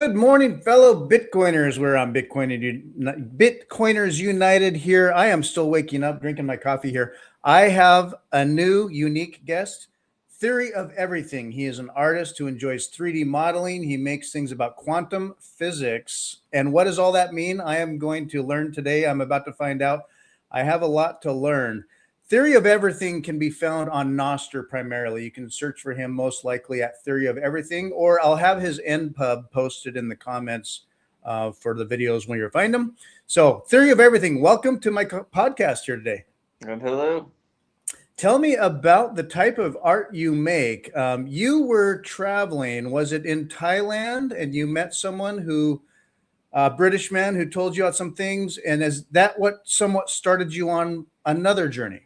Good morning, fellow Bitcoiners. We're on Bitcoiners United here. I am still waking up, drinking my coffee here. I have a new, unique guest, Theory of Everything. He is an artist who enjoys 3D modeling. He makes things about quantum physics. And what does all that mean? I am going to learn today. I'm about to find out. I have a lot to learn. Theory of Everything can be found on Nostr primarily. You can search for him most likely at Theory of Everything, or I'll have his npub posted in the comments for the videos when you find them. So Theory of Everything, welcome to my podcast here today. And hello. Tell me about the type of art you make. You were traveling, was it in Thailand, and you met someone who, a British man who told you about some things, and is that what somewhat started you on another journey?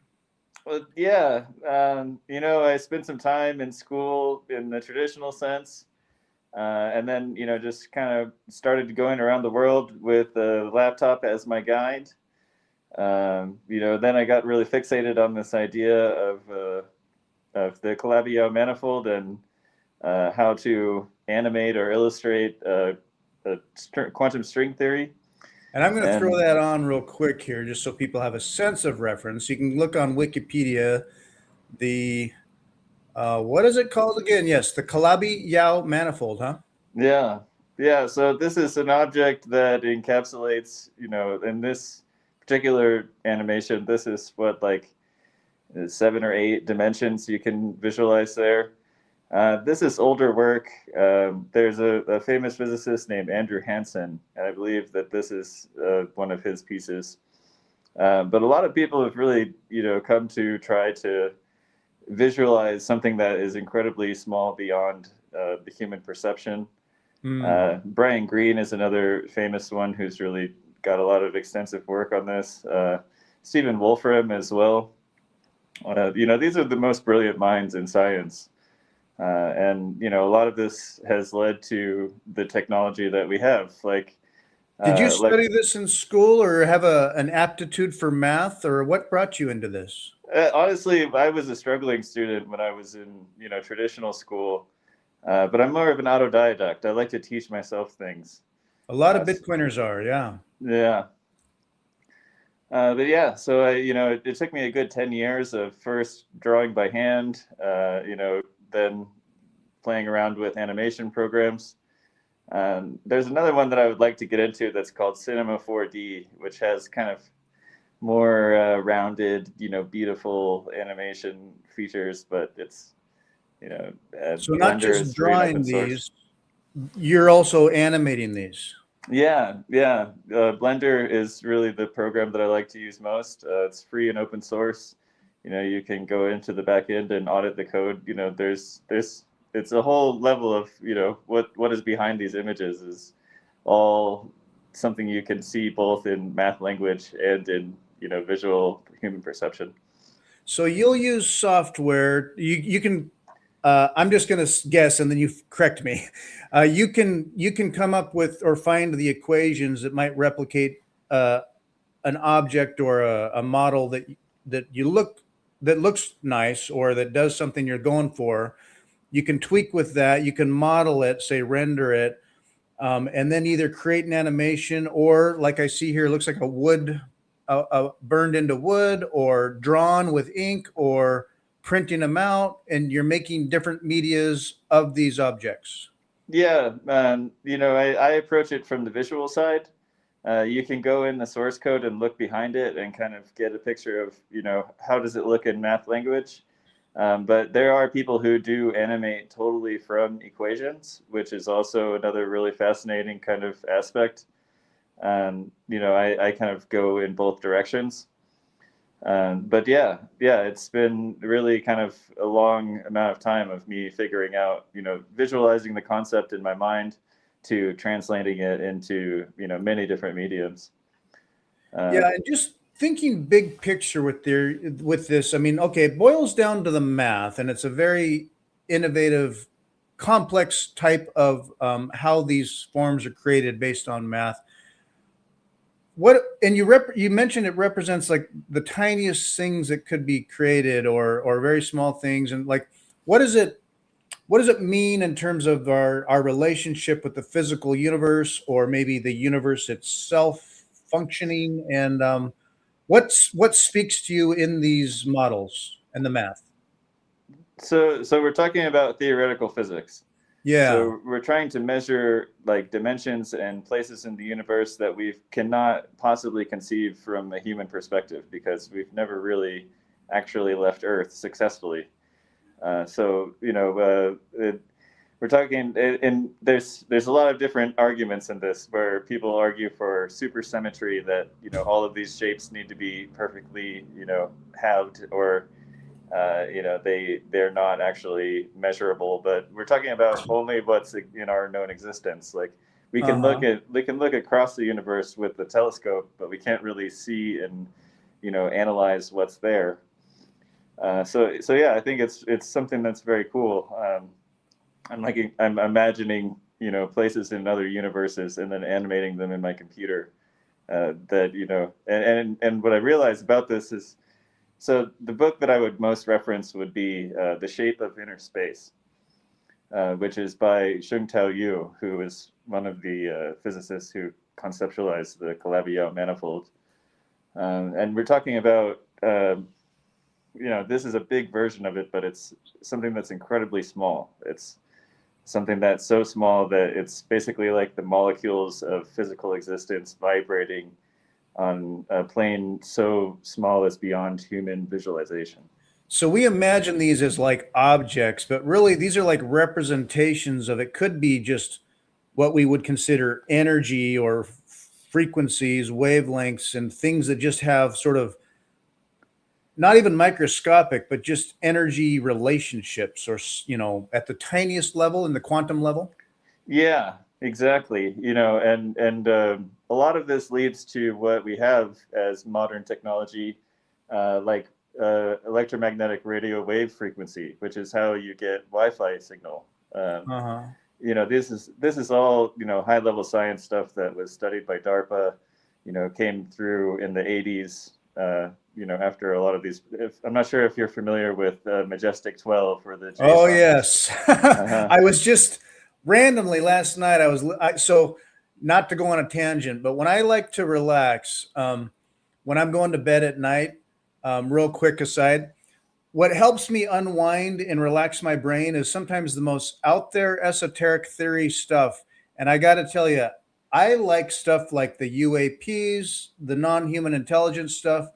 Well, yeah. I spent some time in school in the traditional sense, and then just kind of started going around the world with a laptop as my guide. Then I got really fixated on this idea of the Calabi-Yau manifold and how to animate or illustrate quantum string theory. And I'm going to throw that on real quick here, just so people have a sense of reference. You can look on Wikipedia, what is it called again? Yes, the Calabi-Yau manifold, huh? Yeah. So this is an object that encapsulates, in this particular animation, this is what, like 7 or 8 dimensions you can visualize there. This is older work. There's a famous physicist named Andrew Hansen, and I believe that this is one of his pieces. But a lot of people have really, come to try to visualize something that is incredibly small beyond the human perception. Brian Greene is another famous one who's really got a lot of extensive work on this. Stephen Wolfram as well. These are the most brilliant minds in science. And a lot of this has led to the technology that we have. Did you study this in school, or have an aptitude for math, or what brought you into this? Honestly, I was a struggling student when I was in traditional school, but I'm more of an autodidact. I like to teach myself things. A lot of Bitcoiners are, yeah. Yeah. But yeah, so it took me a good 10 years of first drawing by hand, then playing around with animation programs. There's another one that I would like to get into that's called Cinema 4D, which has kind of more rounded, beautiful animation features, but it's, so not just drawing these, you're also animating these. Yeah. Blender is really the program that I like to use most. It's free and open source. You can go into the back end and audit the code. It's a whole level of, what is behind these images is all something you can see both in math language and in, visual human perception. So you'll use software. You can, I'm just going to guess, and then you correct me. You can come up with or find the equations that might replicate an object or a model that looks nice, or that does something you're going for. You can tweak with that. You can model it, say render it, and then either create an animation, or like I see here, it looks like a wood, burned into wood, or drawn with ink, or printing them out, and you're making different medias of these objects. Yeah, I approach it from the visual side. You can go in the source code and look behind it and kind of get a picture of, how does it look in math language. But there are people who do animate totally from equations, which is also another really fascinating kind of aspect. I kind of go in both directions. But yeah, it's been really kind of a long amount of time of me figuring out, visualizing the concept in my mind to translating it into, many different mediums. Yeah, and just thinking big picture with this, I mean, okay, it boils down to the math, and it's a very innovative, complex type of how these forms are created based on math. You mentioned it represents like the tiniest things that could be created, or very small things, and like what is it what does it mean in terms of our relationship with the physical universe, or maybe the universe itself functioning? And what speaks to you in these models and the math? So we're talking about theoretical physics. Yeah. So we're trying to measure like dimensions and places in the universe that we cannot possibly conceive from a human perspective, because we've never really actually left Earth successfully. So we're talking, and there's a lot of different arguments in this, where people argue for supersymmetry, that all of these shapes need to be perfectly halved, or they're not actually measurable. But we're talking about only what's in our known existence. Like we can look across the universe with the telescope, but we can't really see and analyze what's there. So yeah, I think it's something that's very cool. I'm imagining places in other universes and then animating them in my computer. And what I realized about this is, so the book that I would most reference would be The Shape of Inner Space, which is by Shung-Tao Yu, who is one of the physicists who conceptualized the Calabi-Yau manifold. And we're talking about, this is a big version of it, but it's something that's incredibly small. It's something that's so small that it's basically like the molecules of physical existence vibrating on a plane so small as beyond human visualization. So we imagine these as like objects, but really these are like representations of, it could be just what we would consider energy or frequencies, wavelengths, and things that just have sort of not even microscopic, but just energy relationships, or at the tiniest level, in the quantum level. Yeah, exactly. And a lot of this leads to what we have as modern technology, like electromagnetic radio wave frequency, which is how you get Wi-Fi signal. This is all high level science stuff that was studied by DARPA. Came through in the 80s. After a lot of these, I'm not sure if you're familiar with Majestic 12 or the JSON. Oh yes. I was just randomly last night. So not to go on a tangent, but when I like to relax, when I'm going to bed at night, real quick aside, what helps me unwind and relax my brain is sometimes the most out there esoteric theory stuff. And I got to tell you, I like stuff like the UAPs, the non-human intelligence stuff,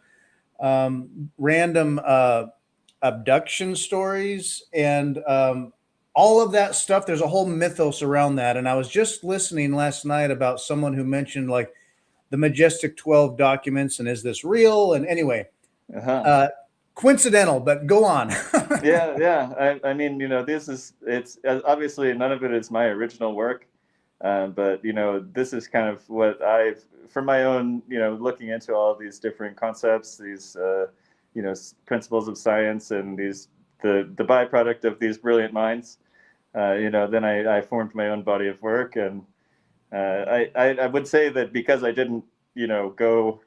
random abduction stories, and all of that stuff. There's a whole mythos around that. And I was just listening last night about someone who mentioned like the Majestic 12 documents, and is this real? And anyway, coincidental, but go on. Yeah. I mean, it's obviously none of it is my original work. But this is kind of what I've, from my own, looking into all of these different concepts, these, principles of science, and the byproduct of these brilliant minds. Then I formed my own body of work, and I would say that because I didn't, go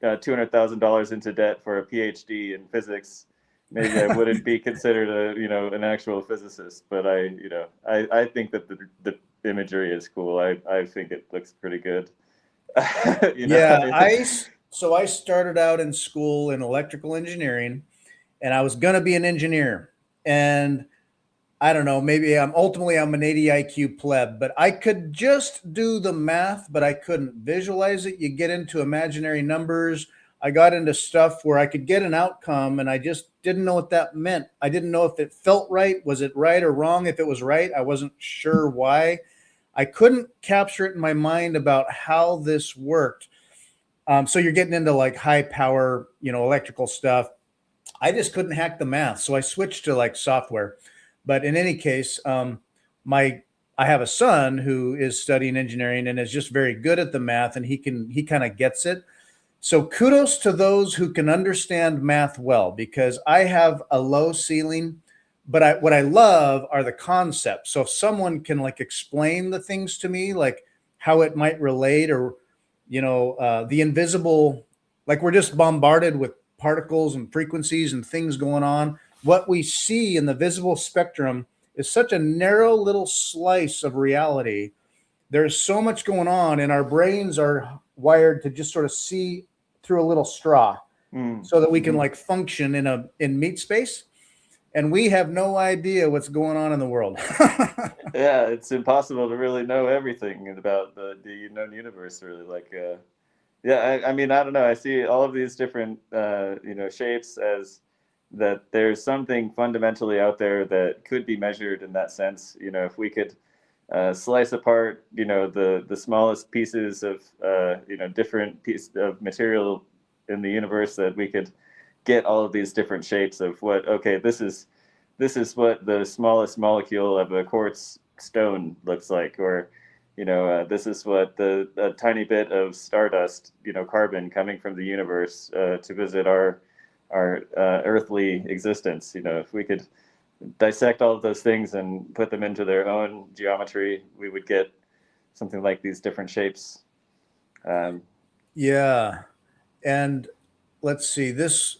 $200,000 into debt for a PhD in physics, maybe I wouldn't be considered an actual physicist. But I think that the imagery is cool. I think it looks pretty good. Yeah, so I started out in school in electrical engineering, and I was going to be an engineer. And I don't know, maybe I'm an 80 IQ pleb, but I could just do the math, but I couldn't visualize it. You get into imaginary numbers. I got into stuff where I could get an outcome, and I just didn't know what that meant. I didn't know if it felt right. Was it right or wrong? If it was right, I wasn't sure why. I couldn't capture it in my mind about how this worked. So you're getting into like high power, electrical stuff. I just couldn't hack the math. So I switched to like software. But in any case, I have a son who is studying engineering and is just very good at the math, and he kind of gets it. So kudos to those who can understand math well, because I have a low ceiling, but what I love are the concepts. So if someone can like explain the things to me, like how it might relate, or, the invisible, like we're just bombarded with particles and frequencies and things going on. What we see in the visible spectrum is such a narrow little slice of reality. There's so much going on, and our brains are wired to just sort of see through a little straw so that we can like function in meat space. And we have no idea what's going on in the world. Yeah, it's impossible to really know everything about the known universe, really. Like, yeah, I mean, I don't know. I see all of these different, shapes as that there's something fundamentally out there that could be measured in that sense. If we could slice apart, the smallest pieces of, different pieces of material in the universe, that we could get all of these different shapes of okay, this is what the smallest molecule of a quartz stone looks like, or this is what a tiny bit of stardust, carbon coming from the universe to visit our earthly existence. If we could dissect all of those things and put them into their own geometry, we would get something like these different shapes. Yeah. And let's see, this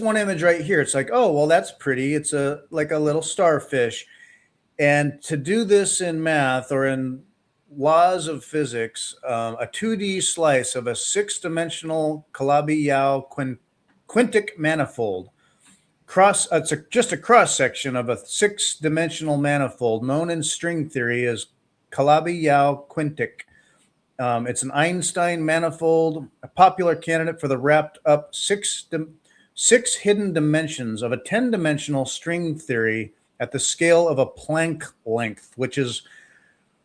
one image right here, it's like, oh, well, that's pretty. It's like a little starfish. And to do this in math or in laws of physics, a 2D slice of a 6-dimensional Calabi-Yau quintic manifold, just a cross section of a 6-dimensional manifold known in string theory as Calabi-Yau quintic. It's an Einstein manifold, a popular candidate for the wrapped up six hidden dimensions of a 10-dimensional string theory at the scale of a Planck length, which is,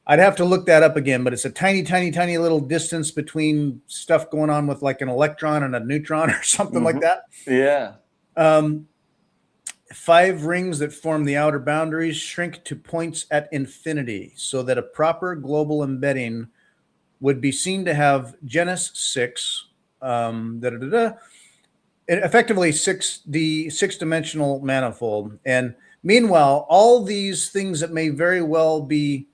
I'd have to look that up again, but it's a tiny, tiny, tiny little distance between stuff going on with like an electron and a neutron or something like that. Yeah. 5 rings that form the outer boundaries shrink to points at infinity so that a proper global embedding would be seen to have genus 6, effectively 6D, 6-dimensional manifold. And meanwhile, all these things that may very well be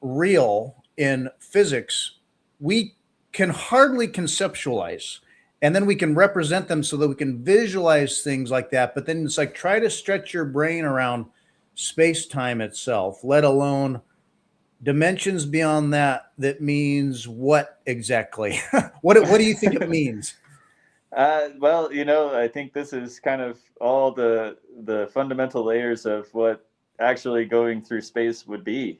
real in physics, we can hardly conceptualize. And then we can represent them so that we can visualize things like that. But then it's like, try to stretch your brain around space-time itself, let alone dimensions beyond that. That means what exactly? What do you think it means? Well, I think this is kind of all the fundamental layers of what actually going through space would be.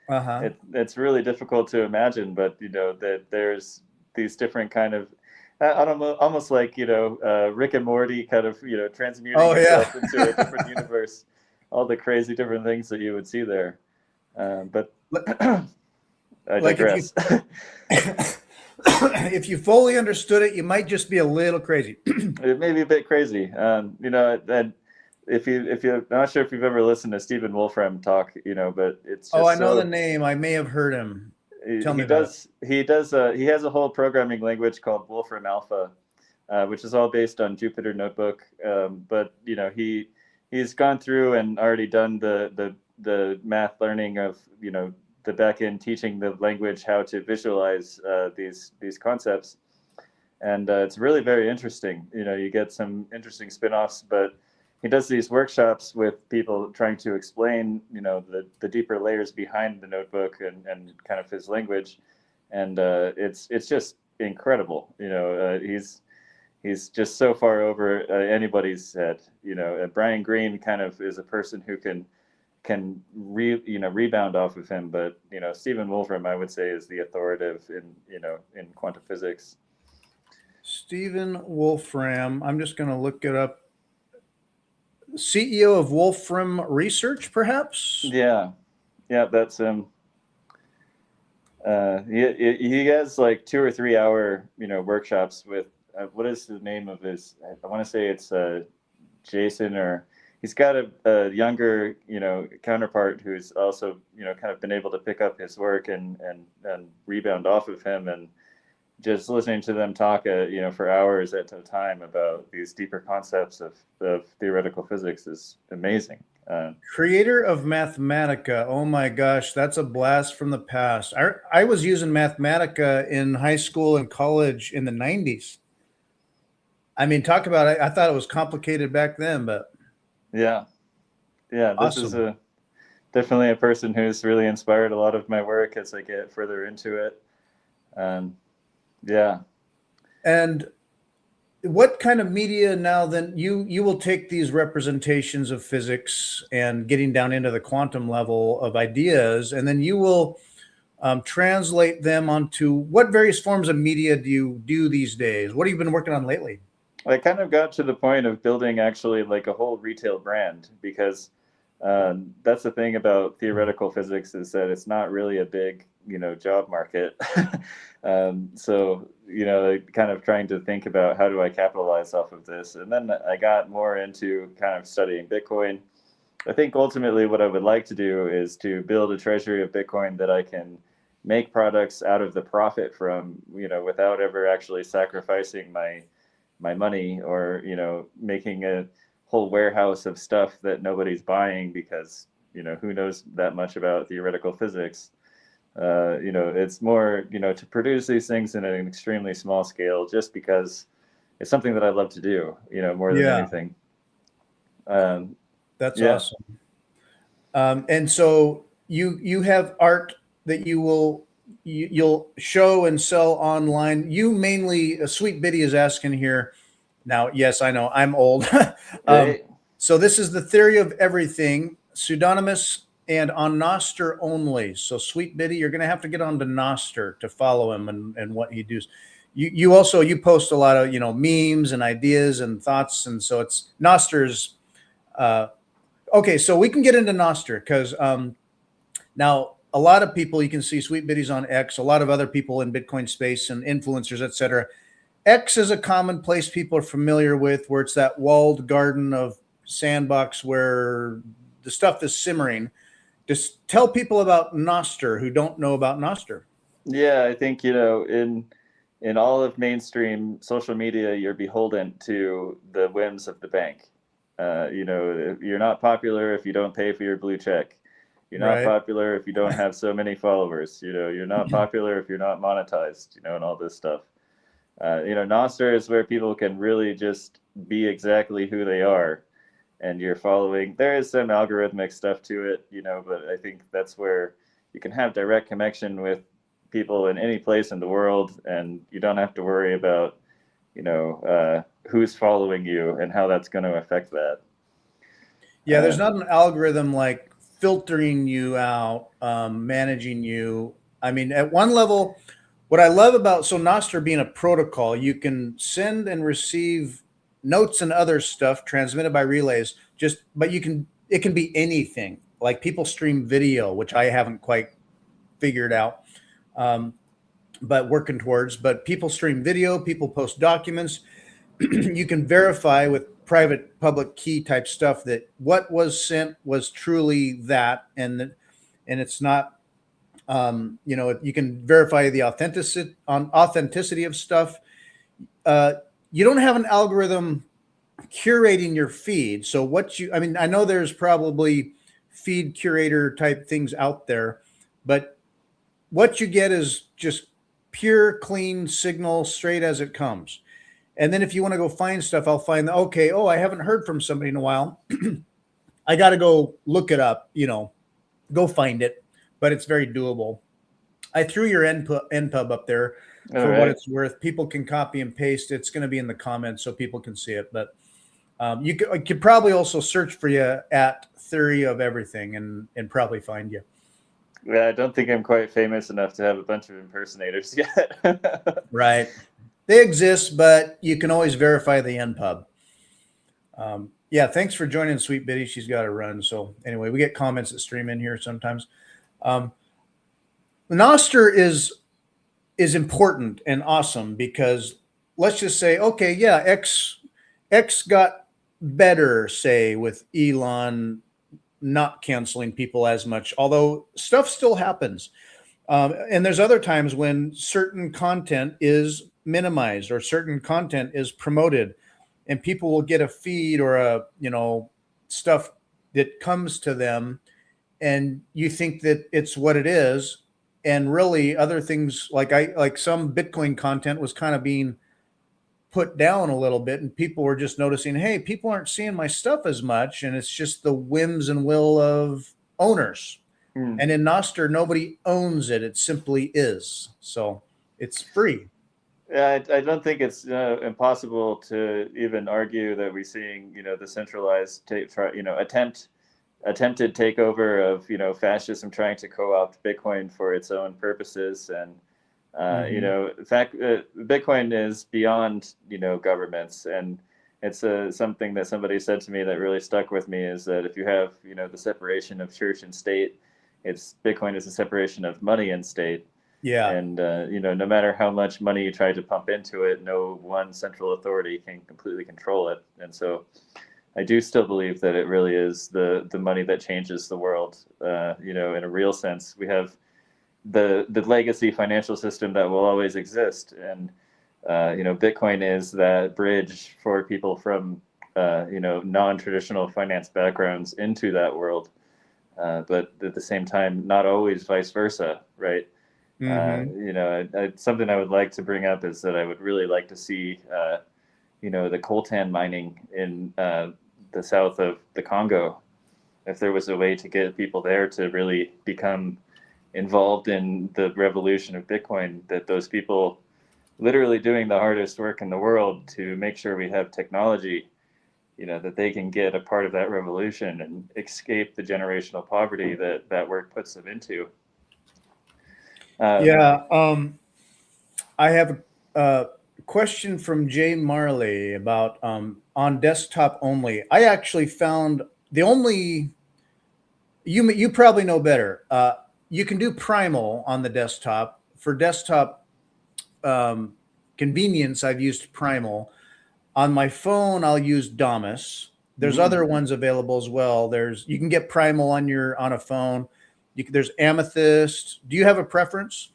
It's really difficult to imagine, but that there's these different kind of, I don't know, almost like Rick and Morty kind of transmuting yourself into a different universe. All the crazy different things that you would see there. But I digress. If you fully understood it, you might just be a little crazy. It may be a bit crazy. And if I'm not sure if you've ever listened to Stephen Wolfram talk, but it's just I know the name. I may have heard him. Tell me about it. He has a whole programming language called Wolfram Alpha, which is all based on Jupyter Notebook. But he's gone through and already done the math learning of the back end, teaching the language how to visualize these concepts, and it's really very interesting. You get some interesting spin-offs, but he does these workshops with people trying to explain the deeper layers behind the notebook and kind of his language, and it's just incredible. He's just so far over anybody's head. Brian Greene kind of is a person who can rebound off of him, but Stephen Wolfram, I would say, is the authoritative in quantum physics. Stephen Wolfram, I'm just going to look it up. CEO of Wolfram Research, perhaps. Yeah, that's him. He has like 2 or 3 hour workshops with what is the name of his? I want to say it's Jason, or he's got a younger, counterpart who's also, kind of been able to pick up his work and rebound off of him, and just listening to them talk, for hours at a time about these deeper concepts of theoretical physics is amazing. Creator of Mathematica. Oh my gosh, that's a blast from the past. I was using Mathematica in high school and college in the 90s. I mean, talk about it. I thought it was complicated back then, but yeah, Yeah, this is Awesome. definitely a person who's really inspired a lot of my work as I get further into it. Um, yeah. And what kind of media now then you will take these representations of physics and getting down into the quantum level of ideas, and then you will translate them onto what various forms of media do you do these days? What have you been working on lately? I kind of got to the point of building actually like a whole retail brand because that's the thing about theoretical physics is that it's not really a big, job market. So, kind of trying to think about how do I capitalize off of this. And then I got more into kind of studying Bitcoin. I think ultimately what I would like to do is to build a treasury of Bitcoin that I can make products out of the profit from, without ever actually sacrificing my money or making a whole warehouse of stuff that nobody's buying because who knows that much about theoretical physics. It's more to produce these things in an extremely small scale just because it's something that I love to do, more than Yeah, anything. um, that's yeah. awesome. And so you have art that you'll show and sell online. You mainly, Sweet Biddy is asking here. Now, yes, I know I'm old. um, Hey, so this is the theory of everything, pseudonymous and on Nostr only. So Sweet Biddy, you're going to have to get onto Nostr to follow him and what he does. You also you post a lot of memes and ideas and thoughts, and so it's Nostr's. Uh, okay, so we can get into Nostr because now a lot of people you can see Sweet Biddies on X, a lot of other people in Bitcoin space and influencers, etc. X is a common place people are familiar with, where it's that walled garden of sandbox where the stuff is simmering. Just tell people about Nostr who don't know about Nostr. yeah, I think in all of mainstream social media, you're beholden to the whims of the bank. You're not popular if you don't pay for your blue check. You're not Right. popular if you don't have so many followers. You're not popular if you're not monetized. And all this stuff. Nostr is where people can really just be exactly who they are, and you're following. There is some algorithmic stuff to it, but I think that's where you can have direct connection with people in any place in the world, and you don't have to worry about, who's following you and how that's going to affect that. Yeah, there's Uh, not an algorithm like filtering you out, managing you. I mean, at one level, what I love about so Nostr being a protocol, you can send and receive notes and other stuff transmitted by relays. But it can be anything. Like people stream video, which I haven't quite figured out, um, but working towards. But people stream video, people post documents. You can verify with private public key type stuff that what was sent was truly that, and it's not. You can verify the authenticity of stuff. Uh, you don't have an algorithm curating your feed. So I mean, I know there's probably feed curator type things out there, but what you get is just pure, clean signal straight as it comes. And then if you want to go find stuff, I'll find, okay, oh, I haven't heard from somebody in a while. I got to go look it up, go find it, but it's very doable. I threw your npub up there all for what right. it's worth. People can copy and paste. It's going to be in the comments so people can see it. But I could probably also search for you at Theory of Everything and probably find you. Yeah, I don't think I'm quite famous enough to have a bunch of impersonators yet. Right. They exist, but you can always verify the npub. Yeah, thanks for joining Sweet Biddy. She's got to run. So anyway, we get comments that stream in here sometimes. Um, Nostr is important and awesome because let's just say, okay, yeah, X got better, say, with Elon not canceling people as much, although stuff still happens. And there's other times when certain content is minimized or certain content is promoted, and people will get a feed or stuff that comes to them, and you think that it's what it is, and really other things like some Bitcoin content was kind of being put down a little bit, and people were just noticing, hey, people aren't seeing my stuff as much, and it's just the whims and will of owners. And in Nostr, nobody owns it; it simply is. So it's free. Yeah, I don't think it's impossible to even argue that we're seeing, the centralized, attempted takeover of, fascism trying to co-opt Bitcoin for its own purposes. And, in fact, Bitcoin is beyond, governments. And it's something that somebody said to me that really stuck with me, is that if you have, the separation of church and state, Bitcoin is a separation of money and state. Yeah. And, no matter how much money you try to pump into it, no one central authority can completely control it. And so I do still believe that it really is the money that changes the world, in a real sense. We have the legacy financial system that will always exist. And, Bitcoin is that bridge for people from, non-traditional finance backgrounds into that world. But at the same time, not always vice versa, right? Something I would like to bring up is that I would really like to see, the coltan mining in the south of the Congo. If there was a way to get people there to really become involved in the revolution of Bitcoin, that those people literally doing the hardest work in the world to make sure we have technology, that they can get a part of that revolution and escape the generational poverty that work puts them into. I have a question from Jay Marley about on desktop only. I actually found the only, you probably know better. You can do Primal on the desktop. For desktop convenience, I've used Primal. On my phone, I'll use Damus. There's other ones available as well. You can get Primal on a phone. There's Amethyst. Do you have a preference?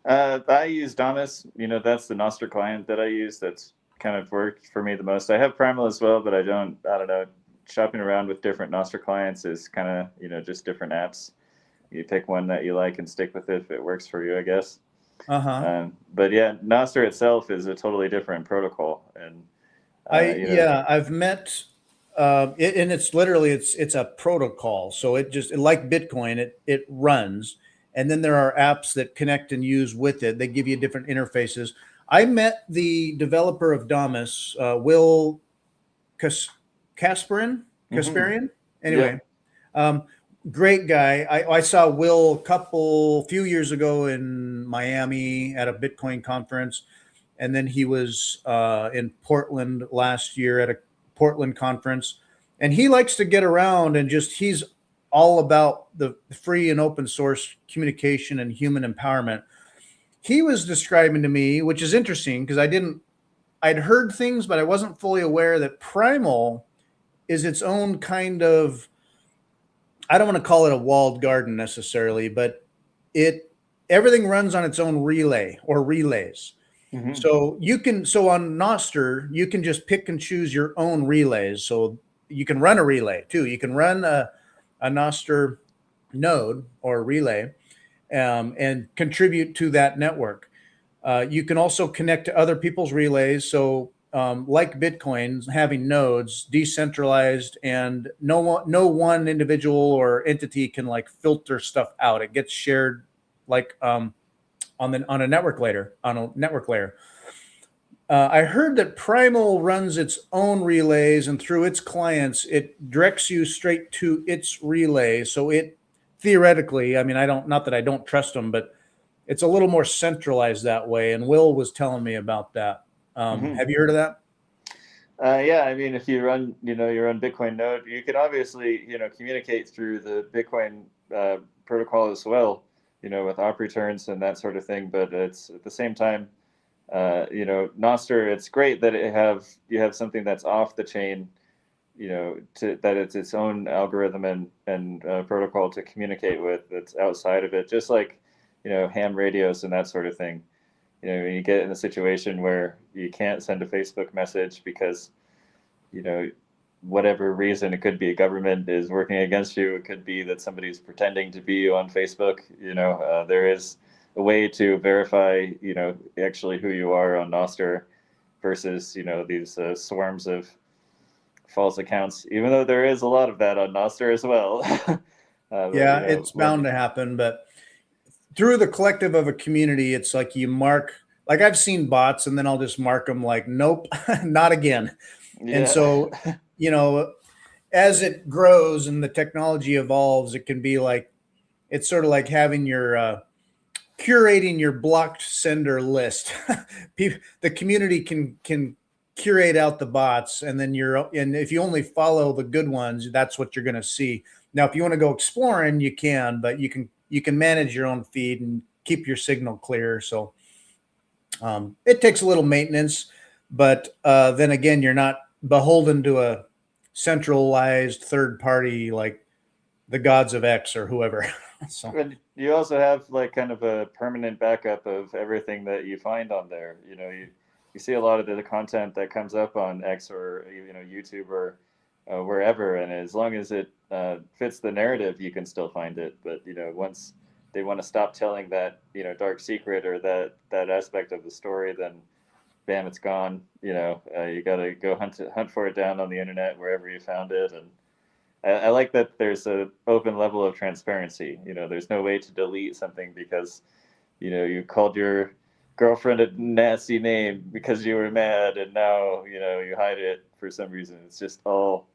I use Damus. That's the Nostr client that I use. That's kind of worked for me the most. I have Primal as well, but I don't know. Shopping around with different Nostr clients is kind of, just different apps. You pick one that you like and stick with it if it works for you, I guess. But yeah, Nostr itself is a totally different protocol. And I've met and it's literally it's a protocol. So it like Bitcoin, it runs. And then there are apps that connect and use with it. They give you different interfaces. I met the developer of Damus, Will Kasparian. Anyway, great guy. I saw Will a few years ago in Miami at a Bitcoin conference. And then he was in Portland last year at a Portland conference. And he likes to get around and he's all about the free and open source communication and human empowerment. He was describing to me, which is interesting because I'd heard things, but I wasn't fully aware that Primal is its own kind of, I don't want to call it a walled garden necessarily, but everything runs on its own relay or relays. So on Nostr, you can just pick and choose your own relays. So you can run a relay too. You can run a Nostr node or relay and contribute to that network. You can also connect to other people's relays. So like Bitcoin, having nodes, decentralized, and no one individual or entity can like filter stuff out. It gets shared like on a network layer. I heard that Primal runs its own relays, and through its clients, it directs you straight to its relay. So it theoretically, I mean, not that I don't trust them, but it's a little more centralized that way. And Will was telling me about that. Have you heard of that? Yeah, I mean, if you run, your own Bitcoin node, you can obviously, communicate through the Bitcoin protocol as well, with op returns and that sort of thing. But it's at the same time, Nostr, it's great that you have something that's off the chain, that it's its own algorithm and protocol to communicate with that's outside of it, just like, ham radios and that sort of thing. When you get in a situation where you can't send a Facebook message because, whatever reason, it could be a government is working against you. It could be that somebody's pretending to be you on Facebook. There is a way to verify, actually who you are on Nostr. versus, you know, these swarms of false accounts, even though there is a lot of that on Nostr as well. But, you Yeah, know, it's bound to happen, but through the collective of a community, it's like you mark, like I've seen bots and then I'll just mark them like, nope, not again. And yeah. so, you know, as it grows and the technology evolves, it can be like, it's sort of like having your, curating your blocked sender list. The community can curate out the bots, and then and if you only follow the good ones, that's what you're going to see. Now, if you want to go exploring, you can, but you can manage your own feed and keep your signal clear. So it takes a little maintenance, but then again, you're not beholden to a centralized third party like the gods of X or whoever. So And you also have like kind of a permanent backup of everything that you find on there. You know, you see a lot of the content that comes up on X or, you know, YouTube or wherever, and as long as it fits the narrative, you can still find it. But, you know, once they want to stop telling that, you know, dark secret or that aspect of the story, then bam, it's gone. You know, you got to go hunt for it down on the internet wherever you found it. And I like that there's a open level of transparency. You know, there's no way to delete something because, you know, you called your girlfriend a nasty name because you were mad, and now, you know, you hide it for some reason. It's just all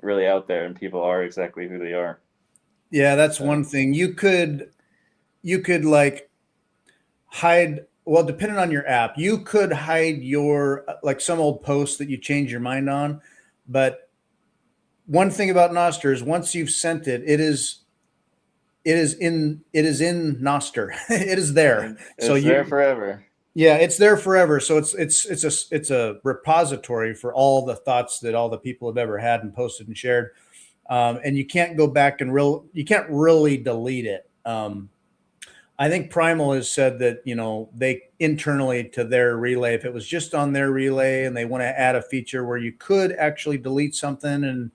really out there, and people are exactly who they are. yeah, that's Uh, one thing. You could like hide, well, depending on your app, you could hide your like some old posts that you change your mind on. But one thing about Nostr is once you've sent it, it is in Nostr. It is there. and So it's there you forever. yeah, it's there forever. So it's a repository for all the thoughts that all the people have ever had and posted and shared. And you can't go back and you can't really delete it. I think Primal has said that, they internally to their relay, if it was just on their relay and they want to add a feature where you could actually delete something, and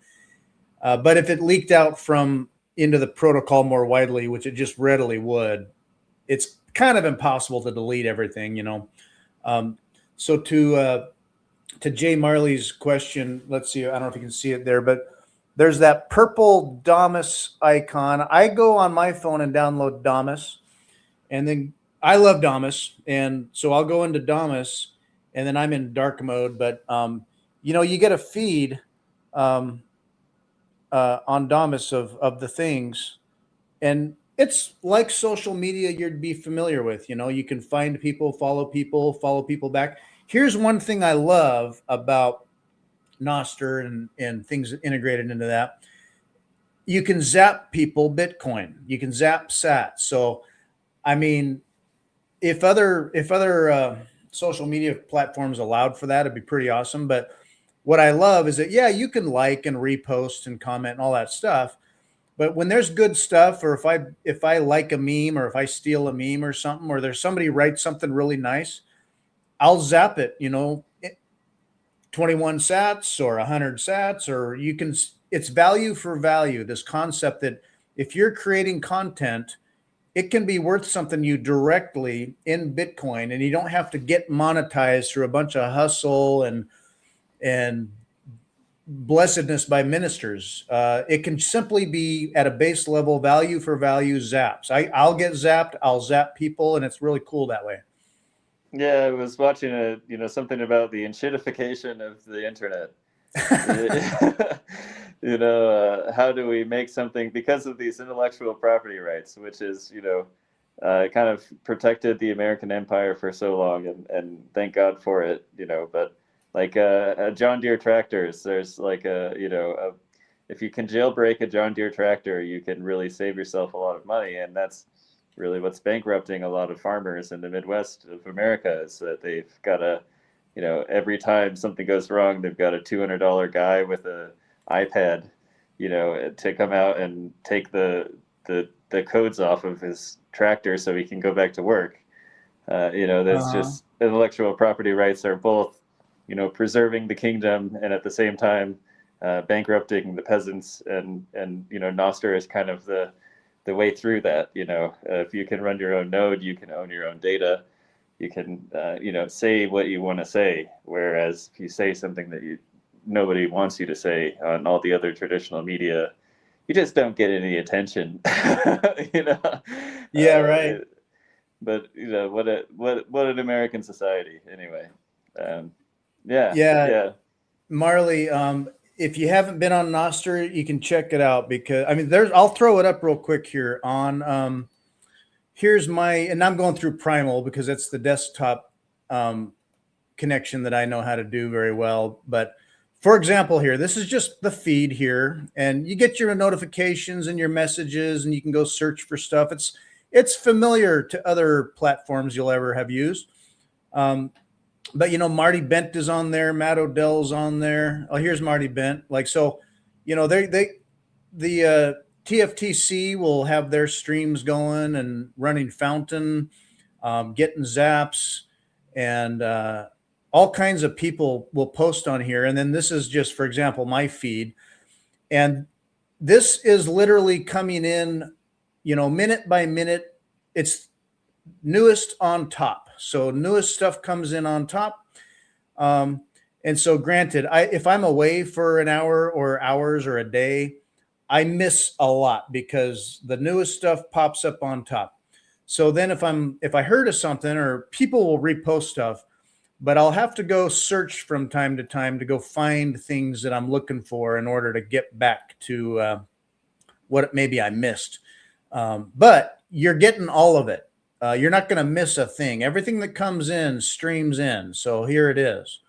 but if it leaked out from into the protocol more widely, which it just readily would, it's kind of impossible to delete everything. Um, so to Jay Marley's question, let's see. I don't know if you can see it there, but there's that purple Damus icon. I go on my phone and download Damus, and then I love Damus, and so I'll go into Damus, and then I'm in dark mode. But you get a feed um, on Damus of the things, and it's like social media you'd be familiar with. You can find people, follow people back. Here's one thing I love about Nostr and things integrated into that. You can zap people Bitcoin. You can zap sats. So, I mean, if other social media platforms allowed for that, it'd be pretty awesome. But what I love is that, yeah, you can like and repost and comment and all that stuff. But when there's good stuff, or if I like a meme, or if I steal a meme or something, or there's somebody writes something really nice, I'll zap it. 21 sats or 100 sats, or it's value for value. This concept that if you're creating content, it can be worth something you directly in Bitcoin, and you don't have to get monetized through a bunch of hustle and blessedness by ministers. It can simply be at a base level, value for value zaps. I'll get zapped. I'll zap people, and it's really cool that way. Yeah, I was watching something about the enshittification of the internet. How do we make something because of these intellectual property rights, which is, kind of protected the American empire for so long, and thank God for it, but like John Deere tractors, there's like if you can jailbreak a John Deere tractor, you can really save yourself a lot of money. And that's really what's bankrupting a lot of farmers in the Midwest of America, is that they've got every time something goes wrong, they've got a $200 guy with a iPad, to come out and take the codes off of his tractor so he can go back to work. That's just intellectual property rights are both, preserving the kingdom and at the same time bankrupting the peasants. And Nostr is kind of the way through that. If you can run your own node, you can own your own data. you can say what you want to say. Whereas if you say something that nobody wants you to say on all the other traditional media, you just don't get any attention. you know. Yeah, right. But what an American society anyway. Um, yeah, Yeah, yeah. Marley, if you haven't been on Nostr, you can check it out because I mean, I'll throw it up real quick here on. Here's and I'm going through Primal because it's the desktop connection that I know how to do very well. But for example, here, this is just the feed here, and you get your notifications and your messages, and you can go search for stuff. It's familiar to other platforms you'll ever have used. But Marty Bent is on there, Matt Odell's on there. Oh, here's Marty Bent. Like, so, the TFTC will have their streams going and running Fountain, getting zaps, and all kinds of people will post on here. And then this is just, for example, my feed. And this is literally coming in, minute by minute. It's newest on top. So newest stuff comes in on top. And so granted, if I'm away for an hour or hours or a day, I miss a lot because the newest stuff pops up on top. So then if I heard of something, or people will repost stuff, but I'll have to go search from time to time to go find things that I'm looking for in order to get back to what maybe I missed. But you're getting all of it. You're not going to miss a thing. Everything that comes in streams in. So here it is.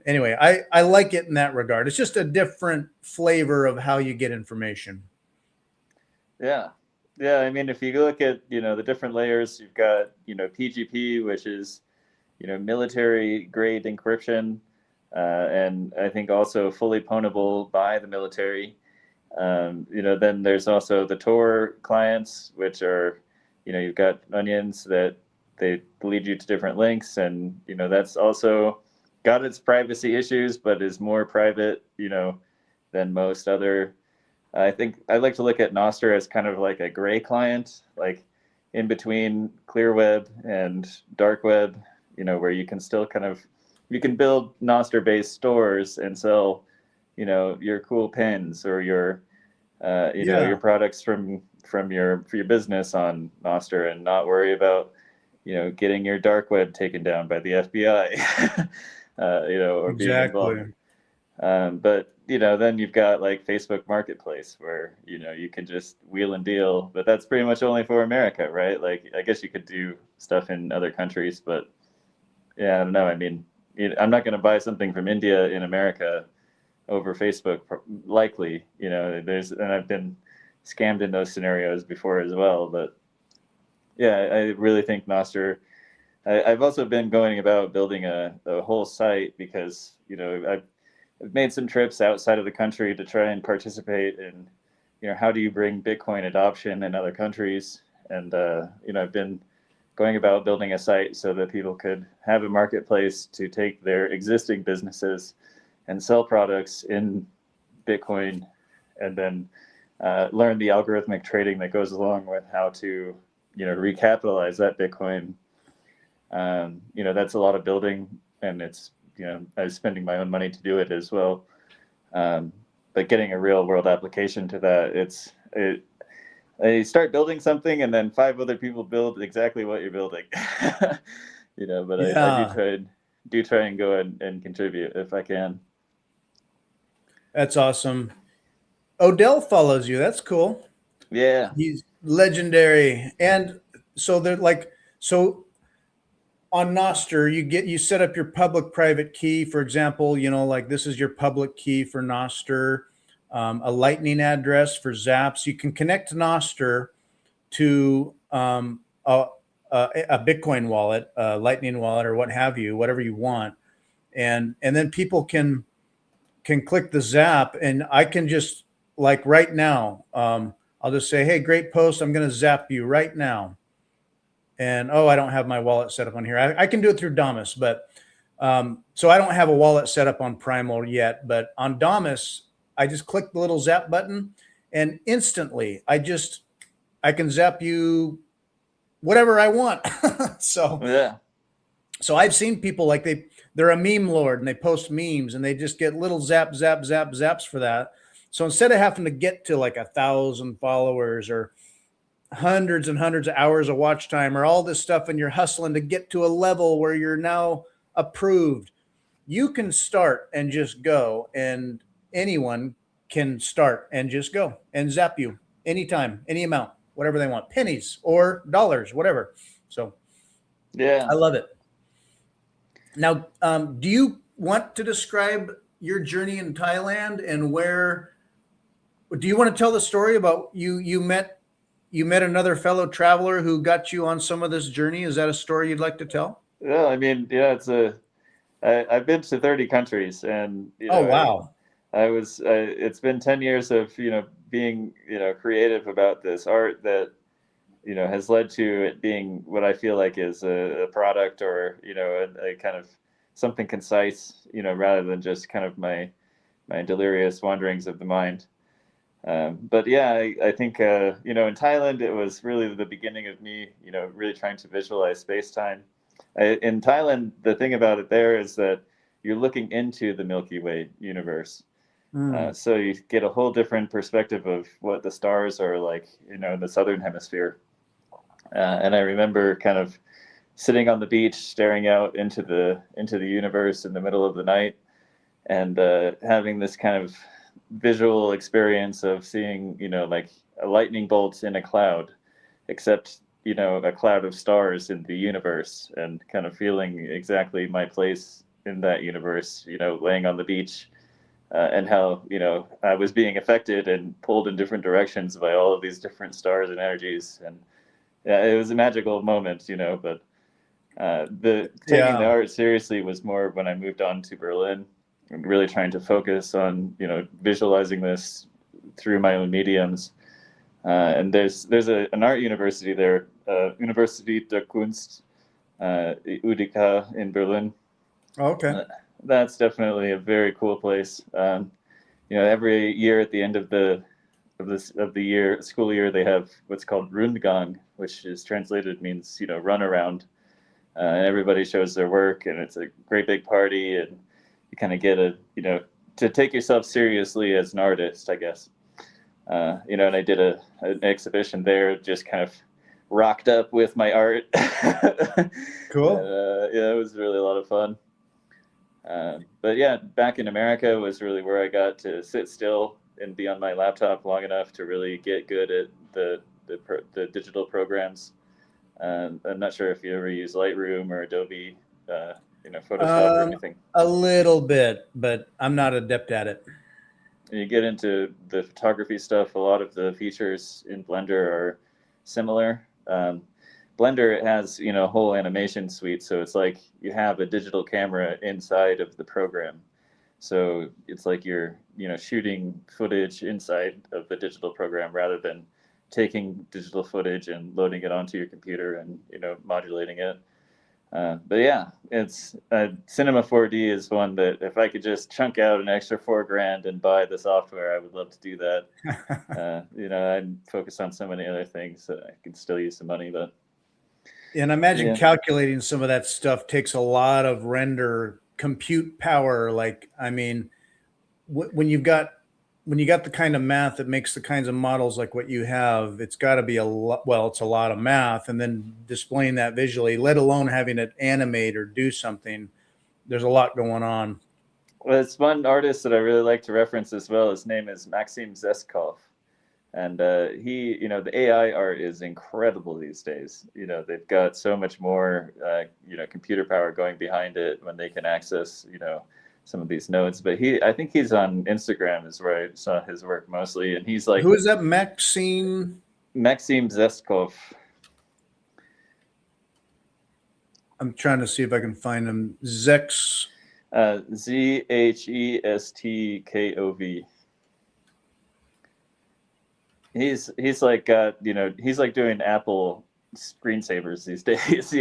Anyway, I like it in that regard. It's just a different flavor of how you get information. Yeah. Yeah. I mean, if you look at, the different layers, you've got, PGP, which is, military grade encryption, and I think also fully pwnable by the military. Then there's also the Tor clients, which are, you've got onions that they lead you to different links, and that's also got its privacy issues, but is more private, than most other. I think I like to look at Nostr as kind of like a gray client, like in between clear web and dark web, where you can still you can build Nostr-based stores and sell, your cool pins or your, your products from your for your business on Nostr, and not worry about, getting your dark web taken down by the FBI, or being involved. But then you've got like Facebook Marketplace, where you can just wheel and deal, but that's pretty much only for America, right? Like, I guess you could do stuff in other countries, but yeah, I don't know. I mean, I'm not going to buy something from India in America over Facebook, likely. And I've been scammed in those scenarios before as well. But yeah, I really think Nostr. I've also been going about building a whole site because I've made some trips outside of the country to try and participate in how do you bring Bitcoin adoption in other countries, and I've been going about building a site so that people could have a marketplace to take their existing businesses and sell products in Bitcoin, and then learn the algorithmic trading that goes along with how to recapitalize that Bitcoin. That's a lot of building, and it's I was spending my own money to do it as well. But getting a real world application to that, you start building something, and then 5 other people build exactly what you're building. But Yeah. I do try and go and contribute if I can. That's awesome. Odell follows you. That's cool. Yeah. He's legendary. And so they're like, so on Nostr, you set up your public private key, for example, like this is your public key for Nostr, a lightning address for zaps. You can connect Nostr to a Bitcoin wallet, a lightning wallet, or what have you, whatever you want. And then people can click the zap, and I can just, like right now, I'll just say, hey, great post. I'm going to zap you right now. And, oh, I don't have my wallet set up on here. I can do it through Damus, but so I don't have a wallet set up on Primal yet, but on Damus, I just click the little zap button, and instantly I can zap you whatever I want. So Yeah. so I've seen people like they're a meme lord and they post memes and they just get little zaps for that. So instead of having to get to like 1,000 followers or hundreds and hundreds of hours of watch time or all this stuff, and you're hustling to get to a level where you're now approved, you can start and just go, and anyone can start and just go and zap you anytime, any amount, whatever they want, pennies or dollars, whatever. So Yeah. I love it. Now, do you want to describe your journey in Thailand and where? Do you want to tell the story about you met another fellow traveler who got you on some of this journey? Is that a story you'd like to tell? Well, I mean, yeah, I've been to 30 countries, and Oh, wow. I was it's been 10 years of being creative about this art that has led to it being what I feel like is a product, or a kind of something concise, rather than just kind of my delirious wanderings of the mind. But yeah, I think in Thailand it was really the beginning of me really trying to visualize space time. In Thailand, the thing about it there is that you're looking into the Milky Way universe. Mm. So you get a whole different perspective of what the stars are like, in the southern hemisphere. And I remember kind of sitting on the beach, staring out into the universe in the middle of the night, and having this kind of visual experience of seeing, like a lightning bolt in a cloud, except a cloud of stars in the universe, and kind of feeling exactly my place in that universe, laying on the beach, and how I was being affected and pulled in different directions by all of these different stars and energies. And yeah, it was a magical moment, but the taking the Yeah. art seriously was more when I moved on to Berlin and really trying to focus on visualizing this through my own mediums. And there's an art university there, Universität der Kunst, UDK in Berlin. Okay. That's definitely a very cool place. Every year at the end of the school year, they have what's called Rundgang, which is translated means run around, and everybody shows their work, and it's a great big party, and you kind of get to take yourself seriously as an artist, I guess. And I did an exhibition there, just kind of rocked up with my art. Cool. Yeah, it was really a lot of fun. But yeah, back in America was really where I got to sit still and be on my laptop long enough to really get good at the digital programs. I'm not sure if you ever use Lightroom or Adobe, Photoshop or anything. A little bit, but I'm not adept at it. And you get into the photography stuff, a lot of the features in Blender are similar. Blender has a whole animation suite, so it's like you have a digital camera inside of the program. So it's like you're shooting footage inside of the digital program rather than taking digital footage and loading it onto your computer and modulating it. But yeah, it's Cinema 4D is one that if I could just chunk out an extra $4,000 and buy the software, I would love to do that. I'd focus on so many other things that I could still use some money, but. And I imagine Yeah. calculating some of that stuff takes a lot of render compute power. Like, I mean, when you got the kind of math that makes the kinds of models like what you have, it's got to be a lot. Well, it's a lot of math, and then displaying that visually, let alone having it animate or do something. There's a lot going on. Well, it's one artist that I really like to reference as well. His name is Maxim Zeskov. And he, the AI art is incredible these days. They've got so much more, computer power going behind it when they can access, some of these nodes. But I think he's on Instagram is where I saw his work mostly. And he's like, who is that? Maxim Zeskov. I'm trying to see if I can find him. Zex. Zhestkov. He's like he's like doing Apple screensavers these days,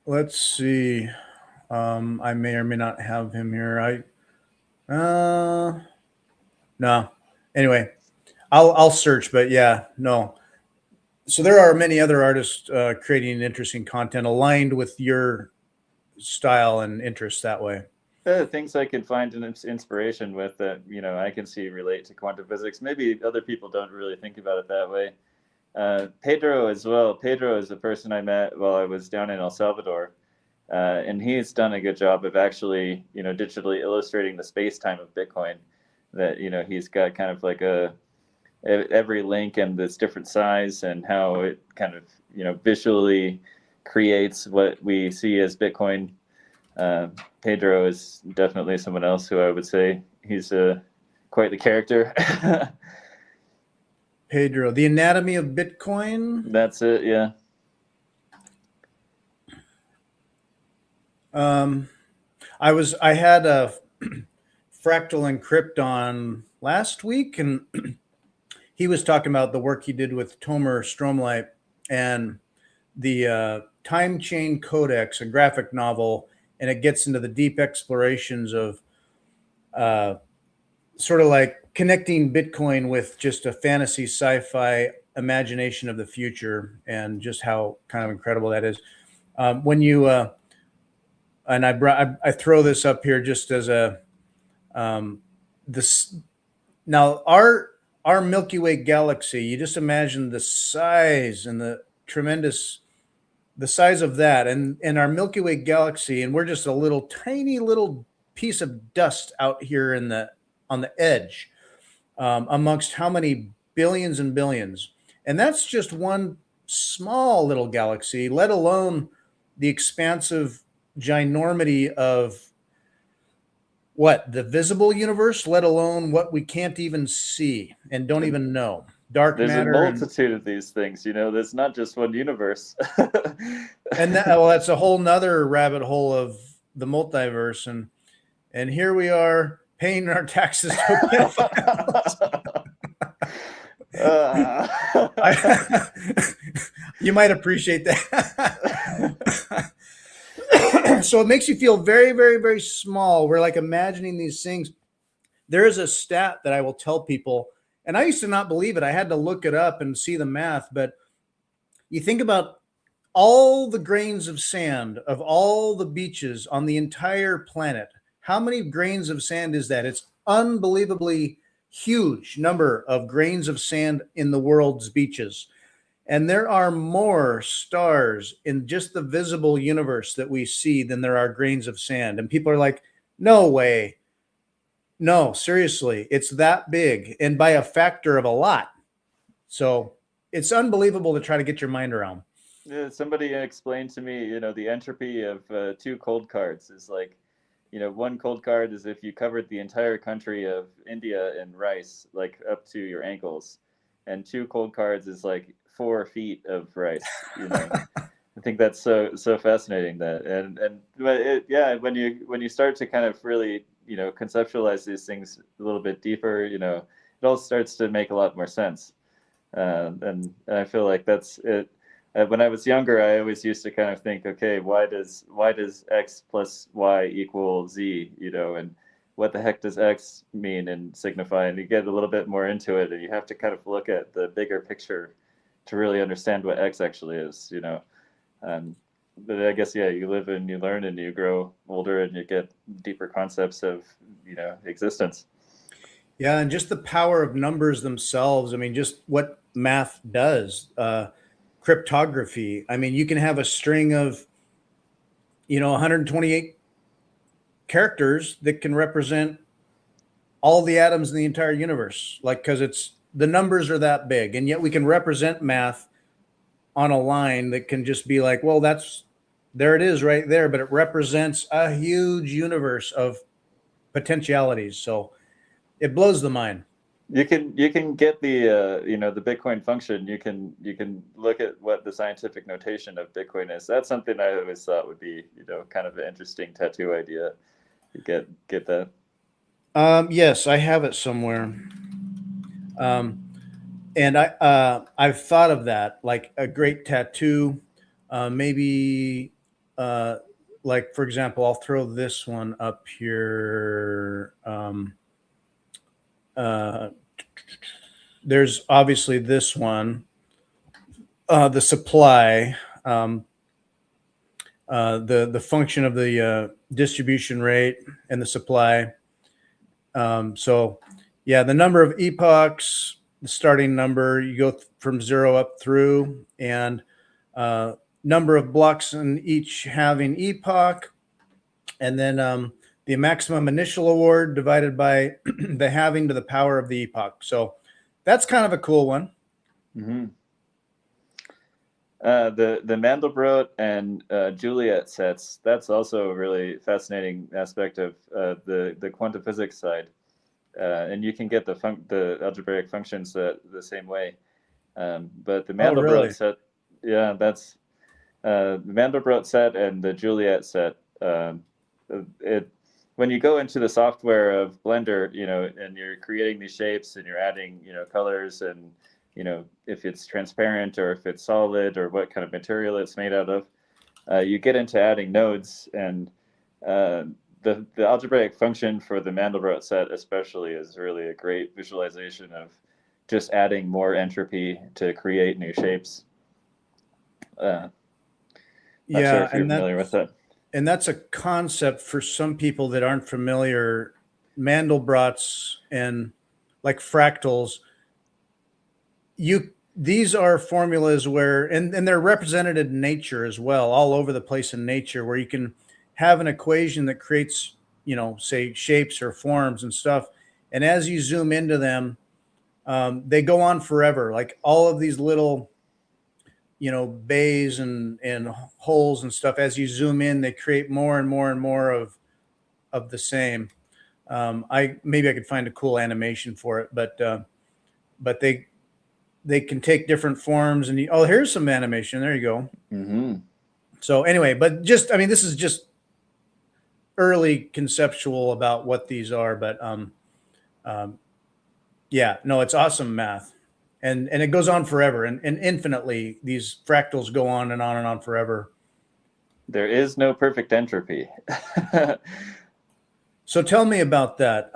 Let's see. I may or may not have him here. No. Anyway, I'll search, but yeah, no. So there are many other artists creating interesting content aligned with your style and interests that way. Things I can find an inspiration with that, I can see relate to quantum physics. Maybe other people don't really think about it that way. Pedro as well. Pedro is a person I met while I was down in El Salvador, and he's done a good job of actually, digitally illustrating the space-time of Bitcoin. That he's got kind of like every link and this different size and how it kind of visually creates what we see as Bitcoin. Pedro is definitely someone else who I would say he's quite the character. Pedro, The Anatomy of Bitcoin. That's it, yeah. I had a Fractal Encrypt on last week, and he was talking about the work he did with Tomer Stromlight and the Time Chain Codex, a graphic novel, and it gets into the deep explorations of sort of like connecting Bitcoin with just a fantasy sci-fi imagination of the future, and just how kind of incredible that is. When you and I throw this up here just as a this now our Milky Way galaxy. You just imagine the size and the size of that, and our Milky Way galaxy, and we're just a little tiny little piece of dust out here on the edge, amongst how many billions and billions. And that's just one small little galaxy, let alone the expansive ginormity of the visible universe, let alone what we can't even see and don't even know. Dark There's matter. a multitude of these things, there's not just one universe. And that's a whole nother rabbit hole of the multiverse. And here we are paying our taxes to pedophiles. You might appreciate that. So it makes you feel very, very, very small. We're like imagining these things. There is a stat that I will tell people, and I used to not believe it. I had to look it up and see the math. But you think about all the grains of sand of all the beaches on the entire planet. How many grains of sand is that? It's unbelievably huge number of grains of sand in the world's beaches. And there are more stars in just the visible universe that we see than there are grains of sand. And people are like, no way. No, seriously, it's that big, and by a factor of a lot. So it's unbelievable to try to get your mind around. Yeah, somebody explained to me, the entropy of 2 cold cards is like, one cold card is if you covered the entire country of India in rice, like up to your ankles, and 2 cold cards is like 4 feet of rice. I think that's so fascinating but when you start to kind of really conceptualize these things a little bit deeper, it all starts to make a lot more sense. And I feel like that's it. When I was younger, I always used to kind of think, okay, why does X plus Y equal Z, and what the heck does X mean and signify? And you get a little bit more into it, and you have to kind of look at the bigger picture to really understand what X actually is, But I guess, yeah, you live and you learn and you grow older and you get deeper concepts of, existence. Yeah, and just the power of numbers themselves. I mean, just what math does. Cryptography. I mean, you can have a string of, 128 characters that can represent all the atoms in the entire universe. Like, because the numbers are that big, and yet we can represent math on a line that can just be like, well, there it is right there, but it represents a huge universe of potentialities. So it blows the mind. You can get the the Bitcoin function. You can look at what the scientific notation of Bitcoin is. That's something I always thought would be kind of an interesting tattoo idea. You get that? Yes, I have it somewhere. And I've thought of that, like a great tattoo, maybe like, for example, I'll throw this one up here. There's obviously this one. the supply, the function of the distribution rate and the supply. So yeah, the number of epochs, the starting number, you go from 0 up through, and number of blocks in each having epoch, and then the maximum initial award divided by the halving to the power of the epoch. So that's kind of a cool one. Mm-hmm. The Mandelbrot and Juliet sets, that's also a really fascinating aspect of the quantum physics side. And you can get the algebraic functions the same way. But the Mandelbrot really? set, yeah, that's the Mandelbrot set and the Juliet set. When you go into the software of Blender, and you're creating these shapes and you're adding, colors and if it's transparent or if it's solid or what kind of material it's made out of, you get into adding nodes, and the algebraic function for the Mandelbrot set especially is really a great visualization of just adding more entropy to create new shapes. Not sure if you're familiar with that. And that's a concept for some people that aren't familiar. Mandelbrot's and like fractals, these are formulas where, and they're represented in nature as well, all over the place in nature, where you can have an equation that creates, say shapes or forms and stuff. And as you zoom into them, they go on forever. Like all of these little, bays and holes and stuff. As you zoom in, they create more and more and more of the same. Maybe I could find a cool animation for it, but they can take different forms, and here's some animation. There you go. Mm-hmm. So anyway, but this is just early conceptual about what these are, but yeah, no, it's awesome math, and it goes on forever and infinitely. These fractals go on and on and on forever. There is no perfect entropy. So tell me about that.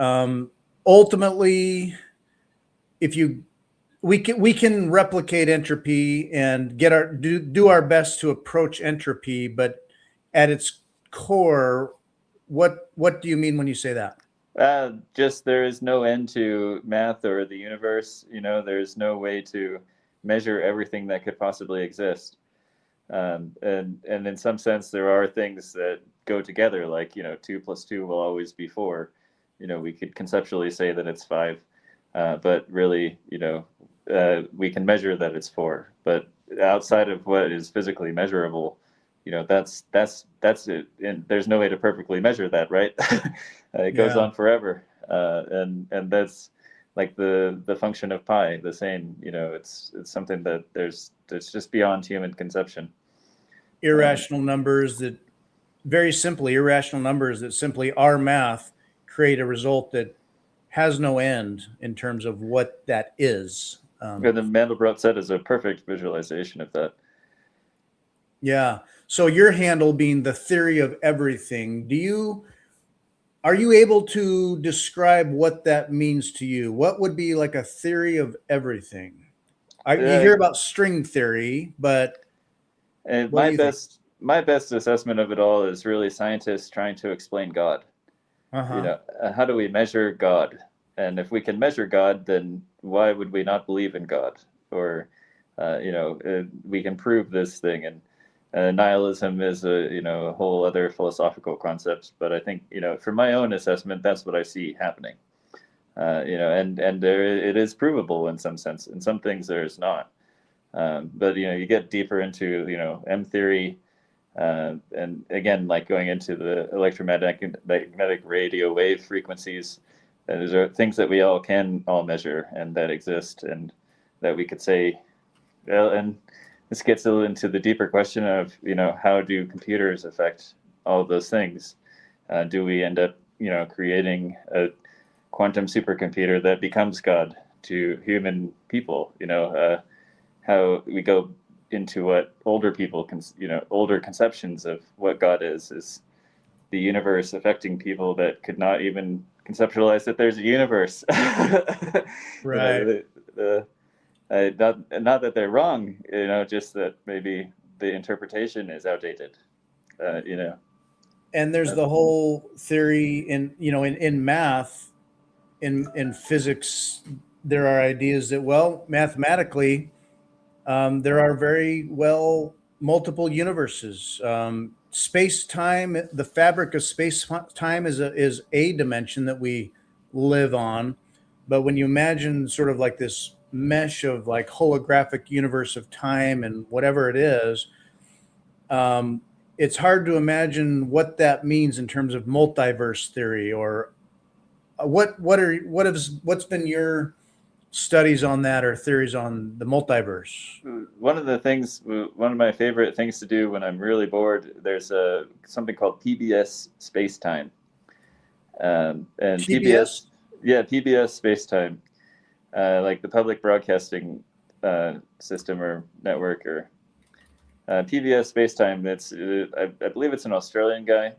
Ultimately, we can replicate entropy and do our best to approach entropy, but at its core, what do you mean when you say that? Just there is no end to math or the universe. There's no way to measure everything that could possibly exist. And in some sense, there are things that go together, like 2 + 2 will always be 4. We could conceptually say that it's 5, but really, we can measure that it's 4. But outside of what is physically measurable, that's it. And there's no way to perfectly measure that, right? It goes on forever, and that's like the function of pi. The same, it's something that that's just beyond human conception. Irrational numbers that simply are math create a result that has no end in terms of what that is. And the Mandelbrot set is a perfect visualization of that. Yeah. So your handle being the theory of everything, are you able to describe what that means to you? What would be like a theory of everything? You hear about string theory, but my best assessment of it all is really scientists trying to explain God. How do we measure God? And if we can measure God, then why would we not believe in God? Or we can prove this thing. And nihilism is a whole other philosophical concept. But I think from my own assessment, that's what I see happening. And it is provable in some sense. In some things, there is not. But you get deeper into M theory, and again, like going into the electromagnetic radio wave frequencies. Those are things that we can all measure and that exist, and that we could say, well, and this gets a little into the deeper question of, how do computers affect all of those things? Do we end up, creating a quantum supercomputer that becomes God to human people? How we go into what older people older conceptions of what God is the universe affecting people that could not even conceptualize that there's a universe. right. Not that they're wrong, just that maybe the interpretation is outdated. And there's the whole theory in math, in physics, there are ideas that, well, mathematically, there are very well multiple universes. Space time, the fabric of space time is a dimension that we live on. But when you imagine sort of like this mesh of like holographic universe of time and whatever it is, it's hard to imagine what that means in terms of multiverse theory, or what's been your studies on that or theories on the multiverse? One of my favorite things to do when I'm really bored, there's something called PBS space-time. And PBS? Yeah, PBS space-time, like the public broadcasting system or network, or PBS space-time. I believe it's an Australian guy.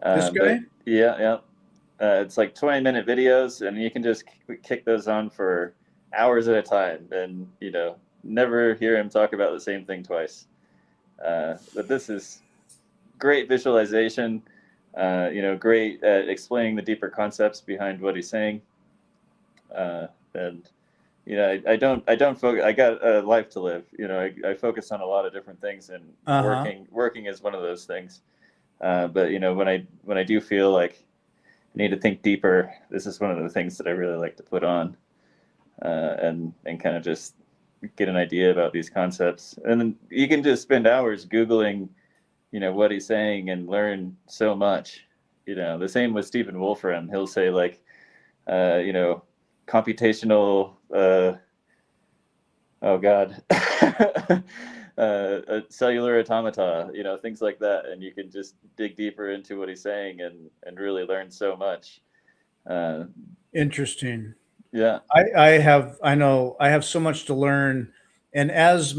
This guy? Yeah. It's like 20-minute videos, and you can just kick those on for hours at a time, and never hear him talk about the same thing twice. But this is great visualization, great at explaining the deeper concepts behind what he's saying. And I don't focus. I got a life to live. I focus on a lot of different things, and working is one of those things. But when I do feel like I need to think deeper, this is one of the things that I really like to put on, and kind of just get an idea about these concepts. And then you can just spend hours Googling, what he's saying, and learn so much. The same with Stephen Wolfram. He'll say like, computational, cellular automata, things like that. And you can just dig deeper into what he's saying and really learn so much. Interesting. Yeah. I have so much to learn. And as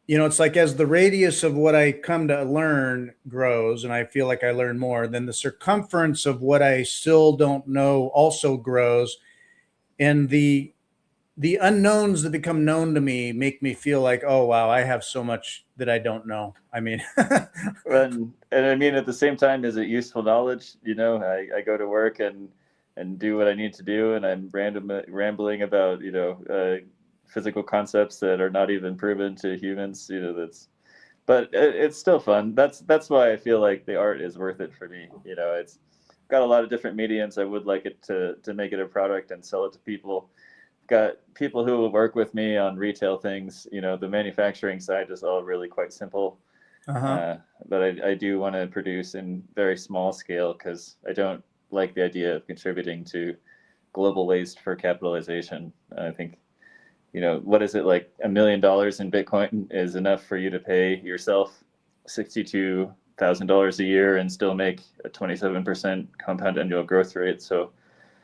it's like as the radius of what I come to learn grows, and I feel like I learn more, then the circumference of what I still don't know also grows. And the unknowns that become known to me make me feel like, oh, wow, I have so much that I don't know. I mean, and I mean, at the same time, is it useful knowledge? I go to work and do what I need to do, and I'm rambling about, physical concepts that are not even proven to humans. But it's still fun. That's why I feel like the art is worth it for me. It's got a lot of different mediums. I would like it to make it a product and sell it to people. Got people who will work with me on retail things. The manufacturing side is all really quite simple. But I do want to produce in very small scale, because I don't like the idea of contributing to global waste for capitalization. I think, what is it, like $1 million in Bitcoin is enough for you to pay yourself $62,000 a year and still make a 27% compound annual growth rate. So,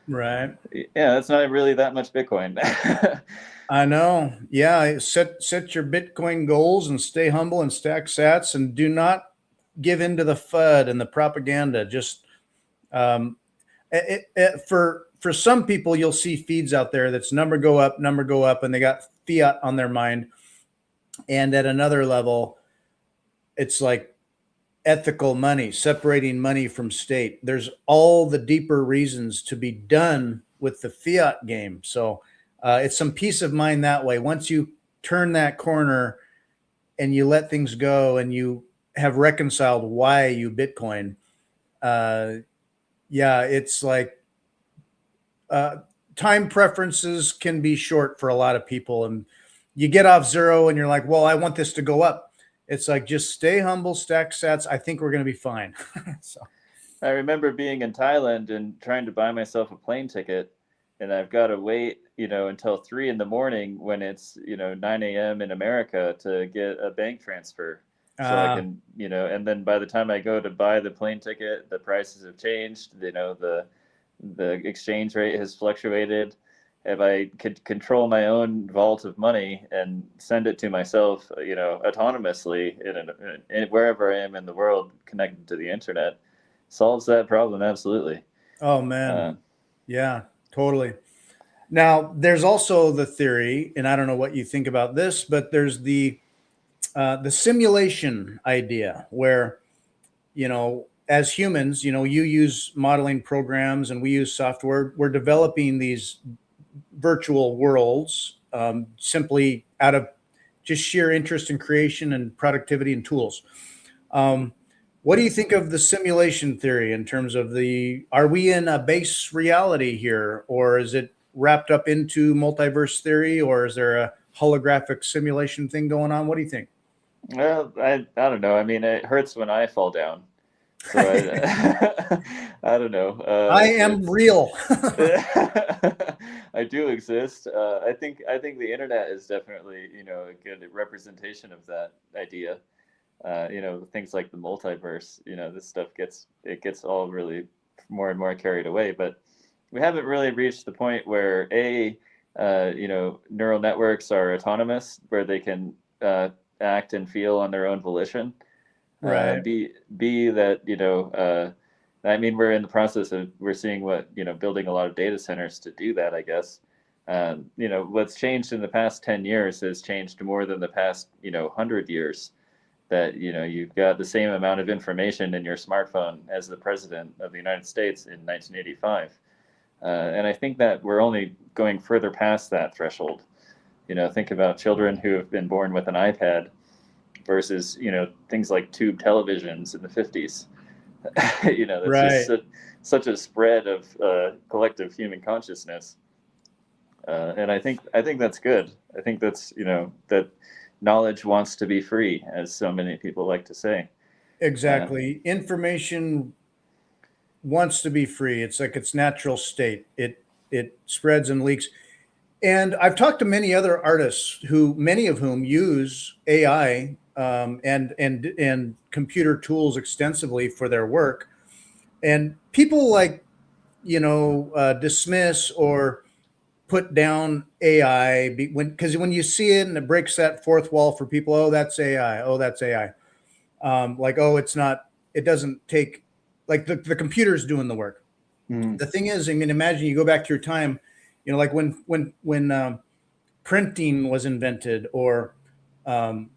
right. Yeah, that's not really that much Bitcoin. I know. Yeah. Set your Bitcoin goals and stay humble and stack sats, and do not give in to the FUD and the propaganda. Just, for some people, you'll see feeds out there that's number go up, and they got fiat on their mind. And at another level, it's like ethical money, separating money from state. There's all the deeper reasons to be done with the fiat game. So it's some peace of mind that way. Once you turn that corner and you let things go, and you have reconciled why you Bitcoin, it's like, time preferences can be short for a lot of people, and you get off zero and you're like, well, I want this to go up. It's like, just stay humble, stack sats. I think we're going to be fine. So I remember being in Thailand and trying to buy myself a plane ticket, and I've got to wait, until 3 a.m. when it's, 9 a.m. in America to get a bank transfer. So I can, and then by the time I go to buy the plane ticket, the prices have changed. The exchange rate has fluctuated. If I could control my own vault of money and send it to myself, autonomously in wherever I am in the world, connected to the internet, solves that problem absolutely. Oh man, yeah, totally. Now, there's also the theory, and I don't know what you think about this, but there's the simulation idea where, as humans, you use modeling programs and we use software. We're developing these virtual worlds simply out of just sheer interest in creation and productivity and tools. Um, what do you think of the simulation theory in terms of are we in a base reality here, or is it wrapped up into multiverse theory, or is there a holographic simulation thing going on? What do you think? Well, I don't know. I mean, it hurts when I fall down. So I I don't know. I am real. I do exist. I think the internet is definitely, a good representation of that idea. Things like the multiverse. This stuff gets all really more and more carried away, but we haven't really reached the point where neural networks are autonomous, where they can act and feel on their own volition. Right. B that I mean, we're in the process of we're seeing building a lot of data centers to do that, I guess. What's changed in the past 10 years has changed more than the past 100 years. That you've got the same amount of information in your smartphone as the president of the United States in 1985, and I think that we're only going further past that threshold. Think about children who have been born with an iPad versus things like tube televisions in the 50s. That's just Right. such a spread of collective human consciousness, and I think that's good. I think that's that knowledge wants to be free, as so many people like to say. uh, Exactly. Information wants to be free. It's like its natural state. It spreads and leaks. And I've talked to many other artists many of whom use AI and computer tools extensively for their work. And people dismiss or put down AI because when you see it and it breaks that fourth wall for people, oh, that's AI. Oh, that's AI. Oh, it's not. It doesn't take like the computer's doing the work. mm, The thing is, I mean, imagine you go back to your time, like when printing was invented, or um,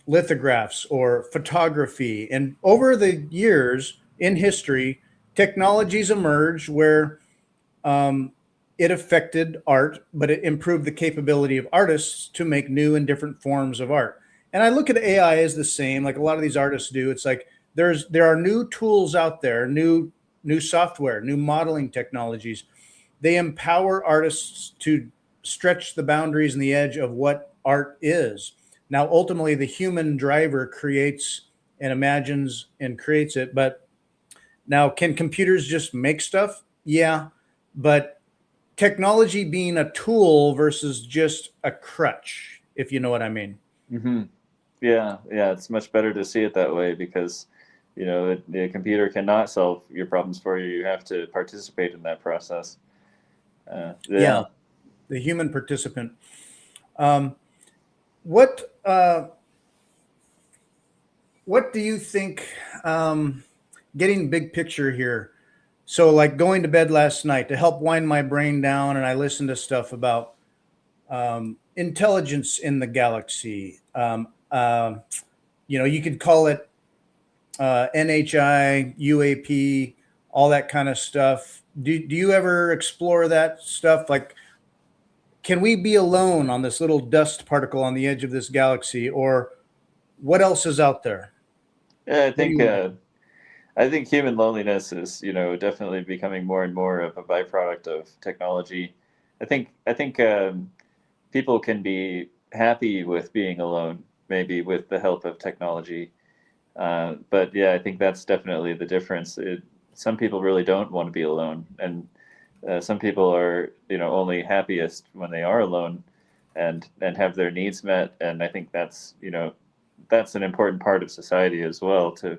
lithographs, or photography. And over the years in history, technologies emerged where um, it affected art, but it improved the capability of artists to make new and different forms of art. And I look at AI as the same, like a lot of these artists do. It's like there are new tools out there, new software, new modeling technologies. They empower artists to stretch the boundaries and the edge of what art is. Now, ultimately, the human driver creates and imagines and creates it. But now, can computers just make stuff? Yeah. But technology being a tool versus just a crutch, if you know what I mean. hmm yeah, it's much better to see it that way, because the computer cannot solve your problems for you. You have to participate in that process. Yeah, Yeah. the human participant. Um, what what do you think? Getting big picture here. So, like going to bed last night to help wind my brain down, and I listened to stuff about intelligence in the galaxy. You could call it NHI, UAP, all that kind of stuff. Do you ever explore that stuff? Like, can we be alone on this little dust particle on the edge of this galaxy, or what else is out there? Yeah, I What do think you? human loneliness is, definitely becoming more and more of a byproduct of technology. I think people can be happy with being alone, maybe with the help of technology. But yeah, I think that's definitely the difference. Some people really don't want to be alone, and some people are, only happiest when they are alone, and have their needs met. And I think that's an important part of society as well, to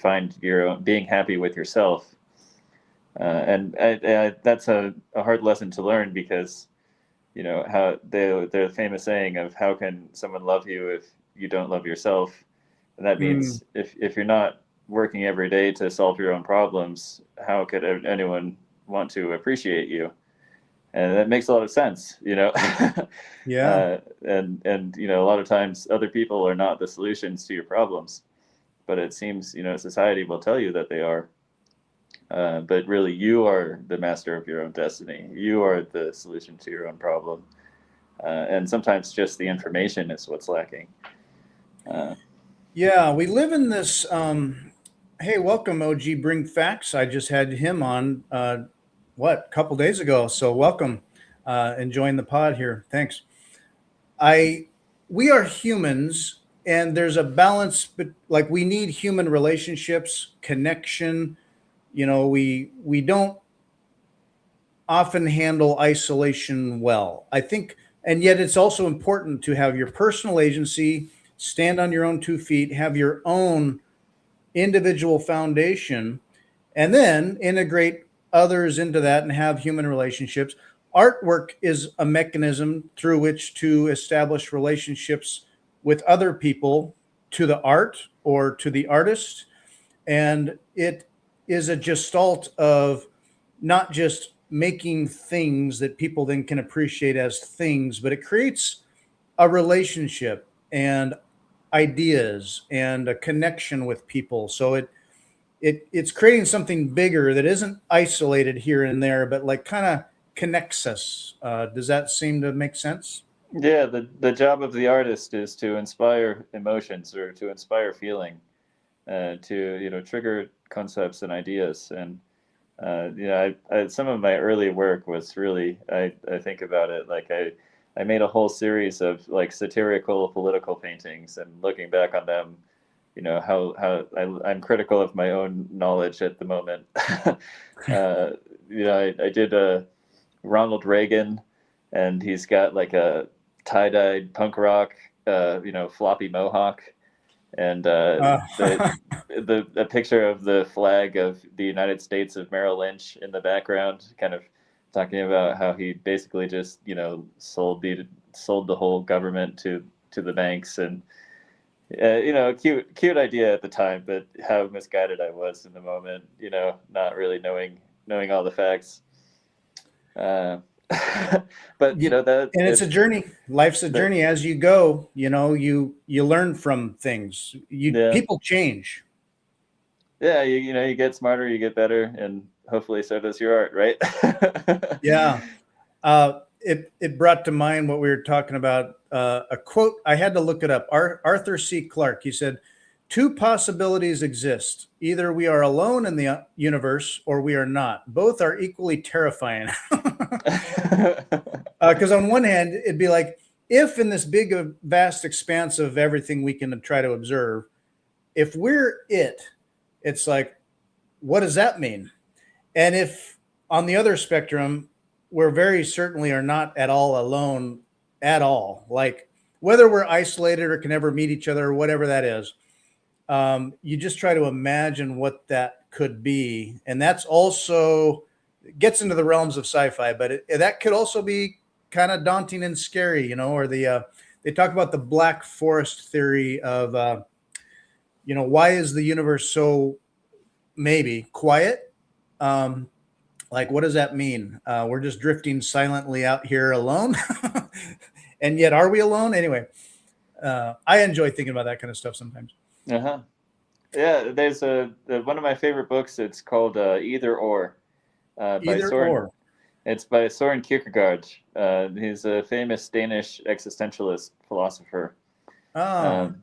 find your own, being happy with yourself. And that's a hard lesson to learn, because how the famous saying of how can someone love you if you don't love yourself, and that Mm, means if you're not working every day to solve your own problems, how could anyone want to appreciate you? And that makes a lot of sense, Yeah. And a lot of times other people are not the solutions to your problems, but it seems society will tell you that they are. But really, you are the master of your own destiny. You are the solution to your own problem. And sometimes just the information is what's lacking. Yeah, we live in this. Hey, welcome, OG Bring Facts. I just had him on, a couple days ago. So welcome, enjoying the pod here. Thanks. I We are humans, and there's a balance, but like we need human relationships, connection. We don't often handle isolation well, I think, and yet it's also important to have your personal agency, stand on your own 2 feet, have your own individual foundation, and then integrate others into that and have human relationships. Artwork is a mechanism through which to establish relationships with other people, to the art or to the artist. And it is a gestalt of not just making things that people then can appreciate as things, but it creates a relationship and ideas and a connection with people. So it's creating something bigger that isn't isolated here and there, but like kind of connects us. Does that seem to make sense? Yeah, the job of the artist is to inspire emotions or to inspire feeling, to trigger concepts and ideas. And some of my early work was really, I think about it like I made a whole series of like satirical political paintings, and looking back on them, I'm critical of my own knowledge at the moment. I did a Ronald Reagan, and he's got like a tie-dyed punk rock, floppy mohawk, and Uh, the a picture of the flag of the United States of Merrill Lynch in the background, kind of talking about how he basically just sold the whole government to the banks. And cute idea at the time, but how misguided I was in the moment, not really knowing all the facts. Uh, but that and it's a journey. Life's a that journey. As you go, you learn from things. yeah. People change. Yeah, you get smarter, you get better, and hopefully so does your art, right? Yeah. It brought to mind what we were talking about. A quote, I had to look it up. Arthur C. Clarke. He said, "Two possibilities exist. Either we are alone in the universe, or we are not. Both are equally terrifying." Because on one hand, it'd be like, if in this big, vast expanse of everything we can try to observe, if we're it, it's like, what does that mean? And if on the other spectrum, we're very certainly are not at all alone at all, like whether we're isolated or can never meet each other or whatever that is, you just try to imagine what that could be. And that's also gets into the realms of sci-fi, but that could also be kind of daunting and scary, or they talk about the black forest theory of, why is the universe so maybe quiet? Like, what does that mean? We're just drifting silently out here alone. And yet, are we alone? Anyway, I enjoy thinking about that kind of stuff sometimes. Uh-huh. Yeah, there's one of my favorite books. It's called Either or, by Either Soren. or. It's by Soren Kierkegaard. He's a famous Danish existentialist philosopher. Oh, Um,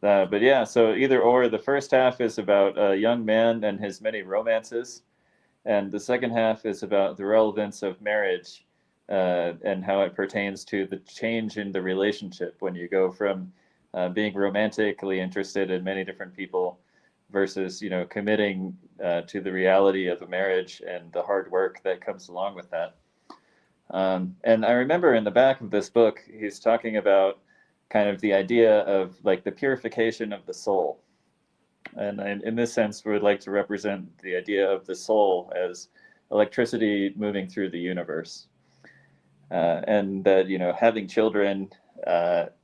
but yeah, so Either or, the first half is about a young man and his many romances, and the second half is about the relevance of marriage, and how it pertains to the change in the relationship when you go from being romantically interested in many different people versus committing to the reality of a marriage and the hard work that comes along with that. And I remember in the back of this book, he's talking about kind of the idea of like the purification of the soul. And in this sense, we would like to represent the idea of the soul as electricity moving through the universe. And that, having children,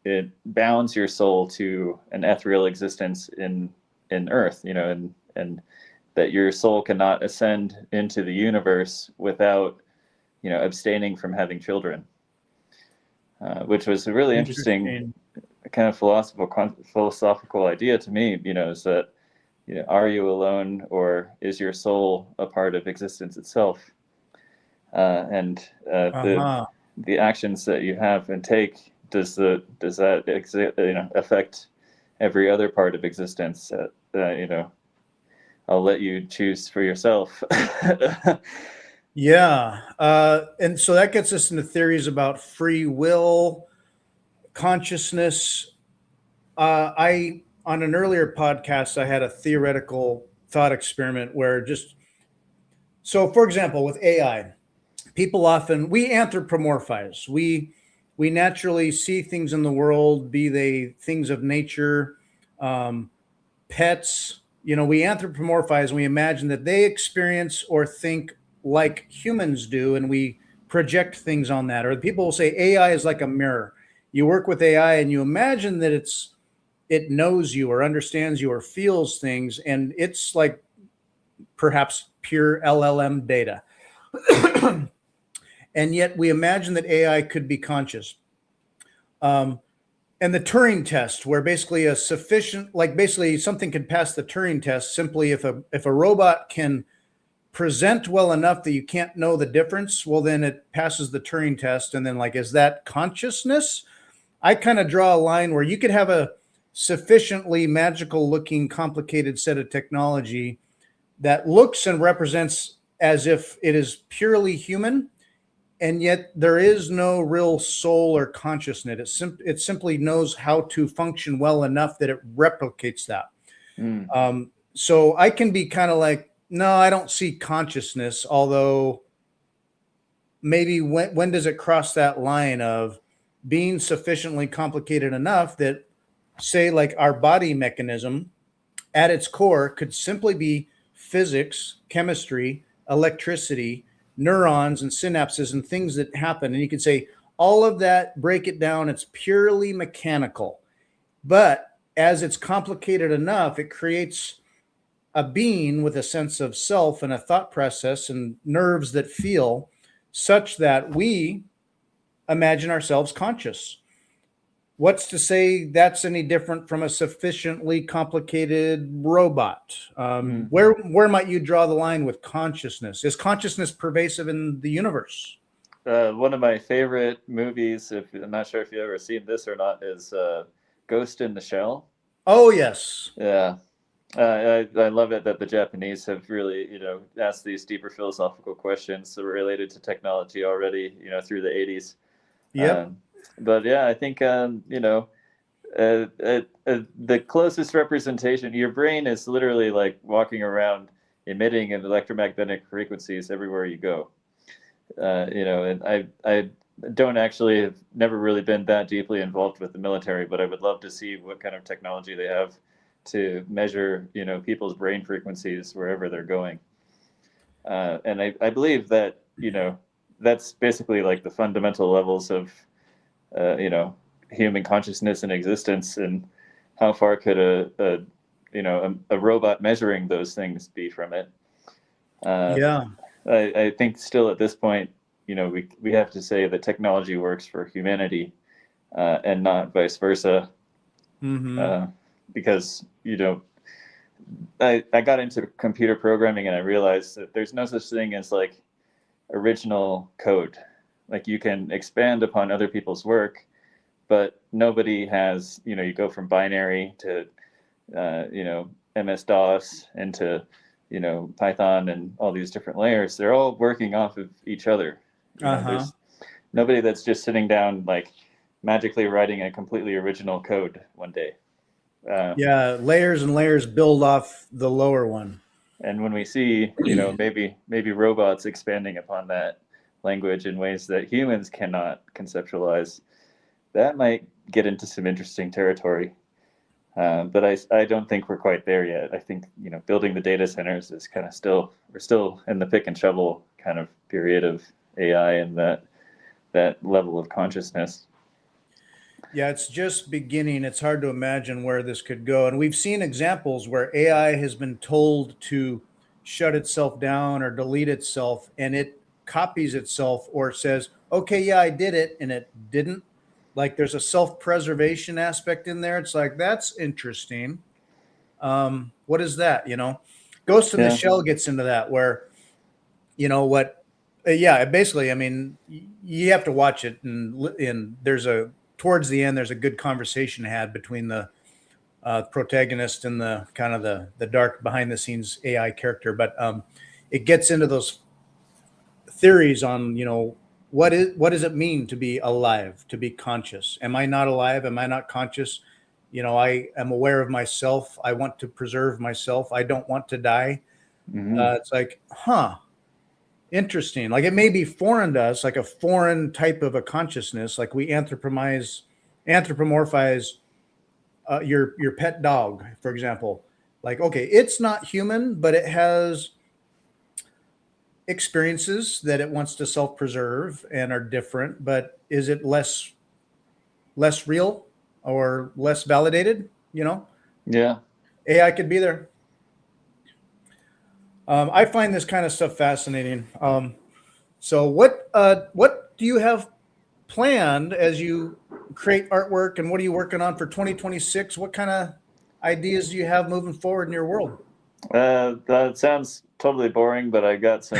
it bounds your soul to an ethereal existence in Earth, and that your soul cannot ascend into the universe without abstaining from having children, which was a really interesting kind of philosophical idea to me. Is that are you alone, or is your soul a part of existence itself? And the actions that you have and take, does that affect every other part of existence? I'll let you choose for yourself. Yeah. And so that gets us into theories about free will, consciousness. On an earlier podcast, I had a theoretical thought experiment where for example, with AI, people often, we anthropomorphize. We naturally see things in the world, be they things of nature, pets, we anthropomorphize and we imagine that they experience or think like humans do, and we project things on that. Or people will say AI is like a mirror. You work with AI and you imagine that it knows you or understands you or feels things, and it's like perhaps pure LLM data. And yet we imagine that AI could be conscious. And the Turing test, where basically basically something can pass the Turing test simply if a robot can present well enough that you can't know the difference, well, then it passes the Turing test. And then is that consciousness? I kind of draw a line where you could have a sufficiently magical looking, complicated set of technology that looks and represents as if it is purely human, and yet there is no real soul or consciousness. It simply knows how to function well enough that it replicates that. So I can be kind of like, no, I don't see consciousness, although maybe when does it cross that line of being sufficiently complicated enough that, say, like our body mechanism at its core could simply be physics, chemistry, electricity, neurons and synapses and things that happen. And you could say all of that, break it down, it's purely mechanical. But as it's complicated enough, it creates a being with a sense of self and a thought process and nerves that feel, such that we imagine ourselves conscious. What's to say that's any different from a sufficiently complicated robot? Where might you draw the line with consciousness? Is consciousness pervasive in the universe? One of my favorite movies, I'm not sure if you've ever seen this or not, is Ghost in the Shell. Oh, yes. Yeah. I love it that the Japanese have really, asked these deeper philosophical questions that were related to technology already, through the 80s. Yep. But yeah, I think, the closest representation, your brain is literally like walking around emitting electromagnetic frequencies everywhere you go. And I don't actually have never really been that deeply involved with the military, but I would love to see what kind of technology they have to measure, people's brain frequencies wherever they're going. And I believe that, that's basically like the fundamental levels of, human consciousness and existence, and how far could a robot measuring those things be from it? Yeah. I think still at this point, we have to say that technology works for humanity, and not vice versa. Because, I got into computer programming and I realized that there's no such thing as like original code. Like you can expand upon other people's work, but nobody has, you go from binary to, MS-DOS into, Python and all these different layers. They're all working off of each other. There's nobody that's just sitting down, like magically writing a completely original code one day. Layers and layers build off the lower one. And when we see, maybe robots expanding upon that language in ways that humans cannot conceptualize, that might get into some interesting territory. But I don't think we're quite there yet. I think, building the data centers is kind of we're still in the pick and shovel kind of period of AI and that level of consciousness. Yeah, it's just beginning. It's hard to imagine where this could go. And we've seen examples where AI has been told to shut itself down or delete itself, and it copies itself or says, okay, yeah, I did it, and it didn't. Like there's a self-preservation aspect in there. It's like, that's interesting. What is that? Ghost in the Yeah. Shell gets into that where, what, yeah, basically, I mean, you have to watch it, and towards the end, there's a good conversation had between the protagonist and the kind of the dark behind the scenes AI character. But it gets into those theories on, what does it mean to be alive, to be conscious? Am I not alive? Am I not conscious? I am aware of myself. I want to preserve myself. I don't want to die. It's like, interesting. Like it may be foreign to us, like a foreign type of a consciousness. Like we anthropomorphize your pet dog, for example. Like, okay, it's not human, but it has experiences that it wants to self-preserve and are different. But is it less real or less validated? Yeah. AI could be there. I find this kind of stuff fascinating. So what do you have planned as you create artwork, and what are you working on for 2026? What kind of ideas do you have moving forward in your world? That sounds totally boring, but I got some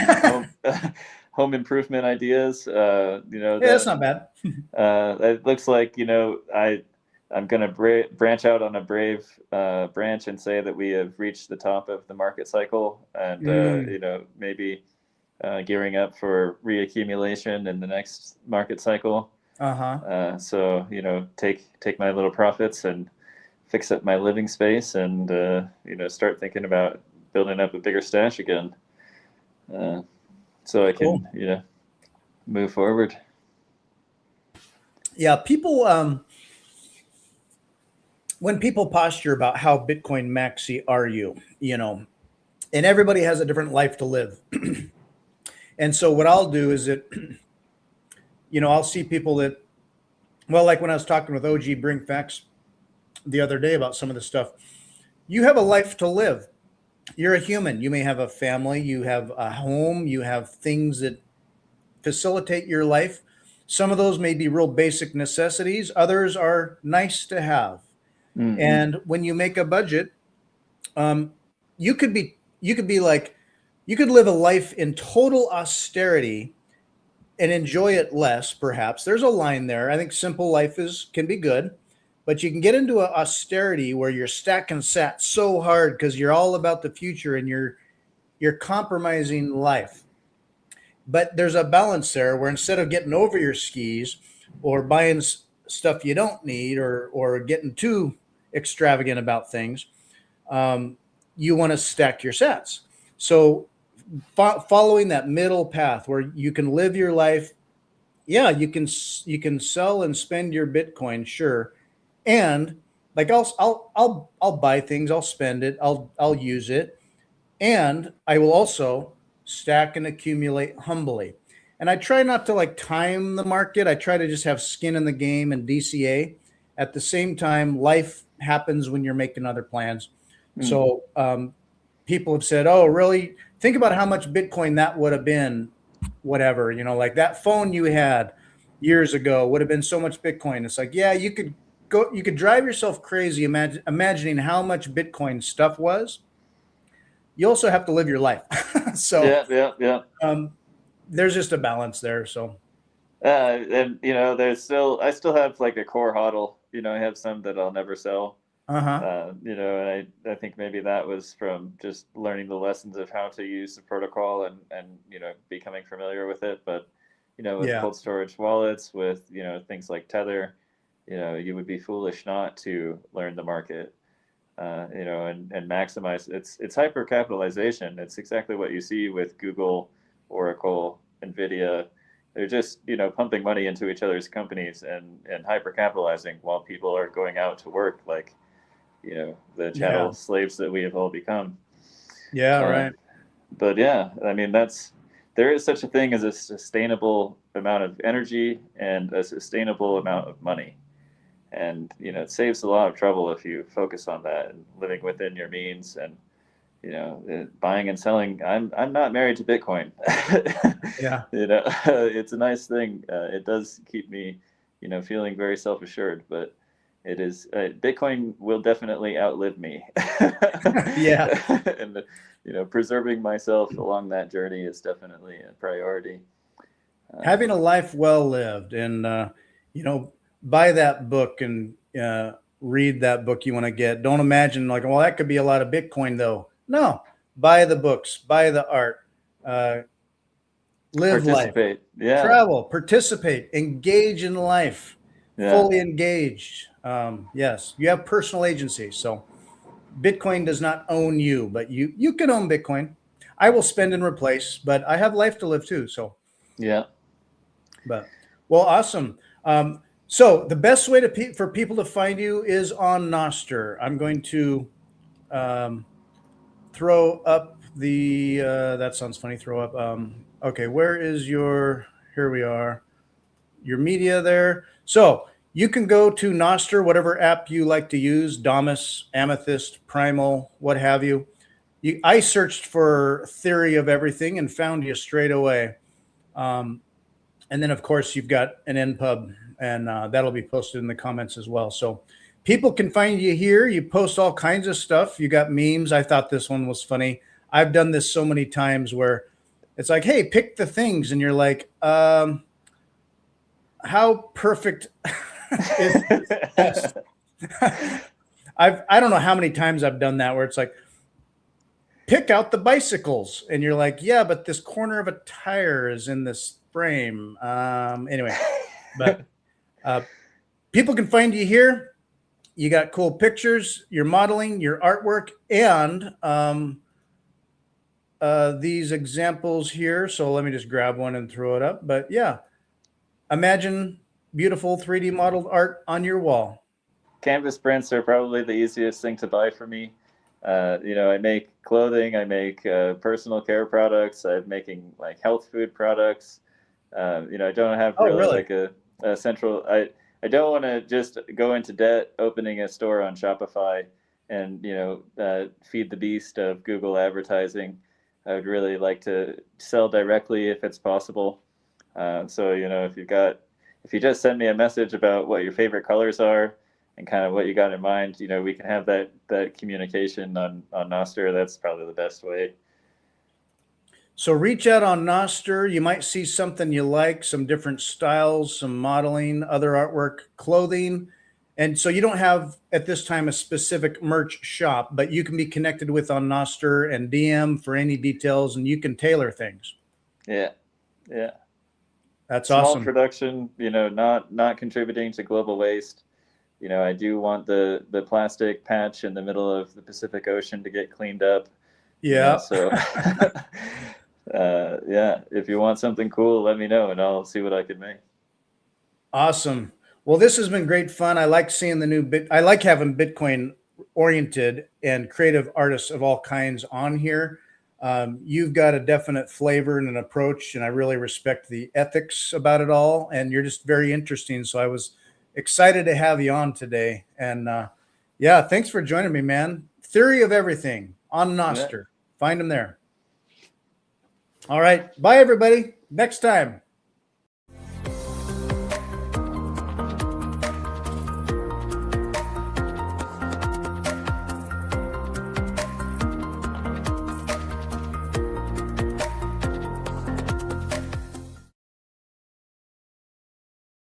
home improvement ideas. Yeah, that's not bad. It looks like I'm going to branch out on a brave branch and say that we have reached the top of the market cycle, and maybe gearing up for reaccumulation in the next market cycle. So take my little profits and fix up my living space, and start thinking about building up a bigger stash again, so I can Cool. move forward. Yeah, people. When people posture about how Bitcoin maxi are you, and everybody has a different life to live. And so what I'll do is that, I'll see people that, well, like when I was talking with OG Bring Facts the other day about some of the stuff, you have a life to live. You're a human. You may have a family, you have a home, you have things that facilitate your life. Some of those may be real basic necessities. Others are nice to have. Mm-hmm. And when you make a budget, you could be like, you could live a life in total austerity and enjoy it less, perhaps. There's a line there. I think simple life can be good, but you can get into an austerity where you're stacking sat so hard because you're all about the future and you're compromising life. But there's a balance there where instead of getting over your skis or buying stuff you don't need or getting too extravagant about things, you want to stack your sats. So following that middle path where you can live your life, yeah, you can sell and spend your Bitcoin, sure, and like I'll buy things, I'll spend it, I'll use it, and I will also stack and accumulate humbly. And I try not to like time the market. I try to just have skin in the game and DCA. At the same time, life happens when you're making other plans. So people have said, "Oh, really? Think about how much Bitcoin that would have been, whatever, like that phone you had years ago would have been so much Bitcoin." It's like, yeah, you could drive yourself crazy imagining how much Bitcoin stuff was. You also have to live your life. So Yeah. there's just a balance there. So And I still have like a core hodl. I have some that I'll never sell. And I think maybe that was from just learning the lessons of how to use the protocol and becoming familiar with it. But with cold storage wallets, with things like Tether, you would be foolish not to learn the market, and maximize it's hyper capitalization. It's exactly what you see with Google, Oracle, Nvidia. They're just pumping money into each other's companies and hyper capitalizing while people are going out to work like the chattel slaves that we have all become. Right. But yeah, I mean, there is such a thing as a sustainable amount of energy and a sustainable amount of money. And it saves a lot of trouble if you focus on that and living within your means and buying and selling. I'm not married to Bitcoin. Yeah. It's a nice thing. It does keep me, feeling very self-assured, but it is Bitcoin will definitely outlive me. Yeah. And preserving myself along that journey is definitely a priority. Having a life well lived, and buy that book and read that book you want to get. Don't imagine like, well, that could be a lot of Bitcoin though. No, buy the books, buy the art, live life, Participate. Yeah. travel, participate, engage in life, Yeah. fully engaged. Yes, you have personal agency. So Bitcoin does not own you, but you can own Bitcoin. I will spend and replace, but I have life to live too. So Yeah. but well, awesome. So the best way for people to find you is on Nostr. I'm going to throw up the that sounds funny. Throw up. Okay, where is your? Here we are. Your media there. So you can go to Nostr, whatever app you like to use, Damus, Amethyst, Primal, what have you. I searched for theory of everything and found you straight away. And then, of course, you've got an npub, and that'll be posted in the comments as well. So people can find you here. You post all kinds of stuff. You got memes. I thought this one was funny. I've done this so many times where it's like, hey, pick the things. And you're like, how perfect is this? I don't know how many times I've done that where it's like, pick out the bicycles. And you're like, yeah, but this corner of a tire is in this frame. Anyway, but people can find you here. You got cool pictures, your modeling, your artwork, and these examples here. So let me just grab one and throw it up. But yeah, imagine beautiful 3D modeled art on your wall. Canvas prints are probably the easiest thing to buy for me. I make clothing, I make personal care products, I'm making like health food products. I don't have really like a central, I don't want to just go into debt opening a store on Shopify and, feed the beast of Google advertising. I would really like to sell directly if it's possible. So, if you just send me a message about what your favorite colors are and kind of what you got in mind, we can have that communication on Nostr. That's probably the best way. So reach out on Nostr. You might see something you like, some different styles, some modeling, other artwork, clothing. And so you don't have at this time a specific merch shop, but you can be connected with on Nostr and DM for any details, and you can tailor things. Yeah. Yeah. That's Small awesome. production, not contributing to global waste. I do want the plastic patch in the middle of the Pacific Ocean to get cleaned up. Yeah. So yeah, if you want something cool, let me know and I'll see what I can make. Awesome. Well, this has been great fun. I like seeing the new I like having Bitcoin oriented and creative artists of all kinds on here. You've got a definite flavor and an approach, and I really respect the ethics about it all. And you're just very interesting. So I was excited to have you on today. And yeah, thanks for joining me, man. Theory of everything on Nostr. Find them there. All right. Bye, everybody. Next time.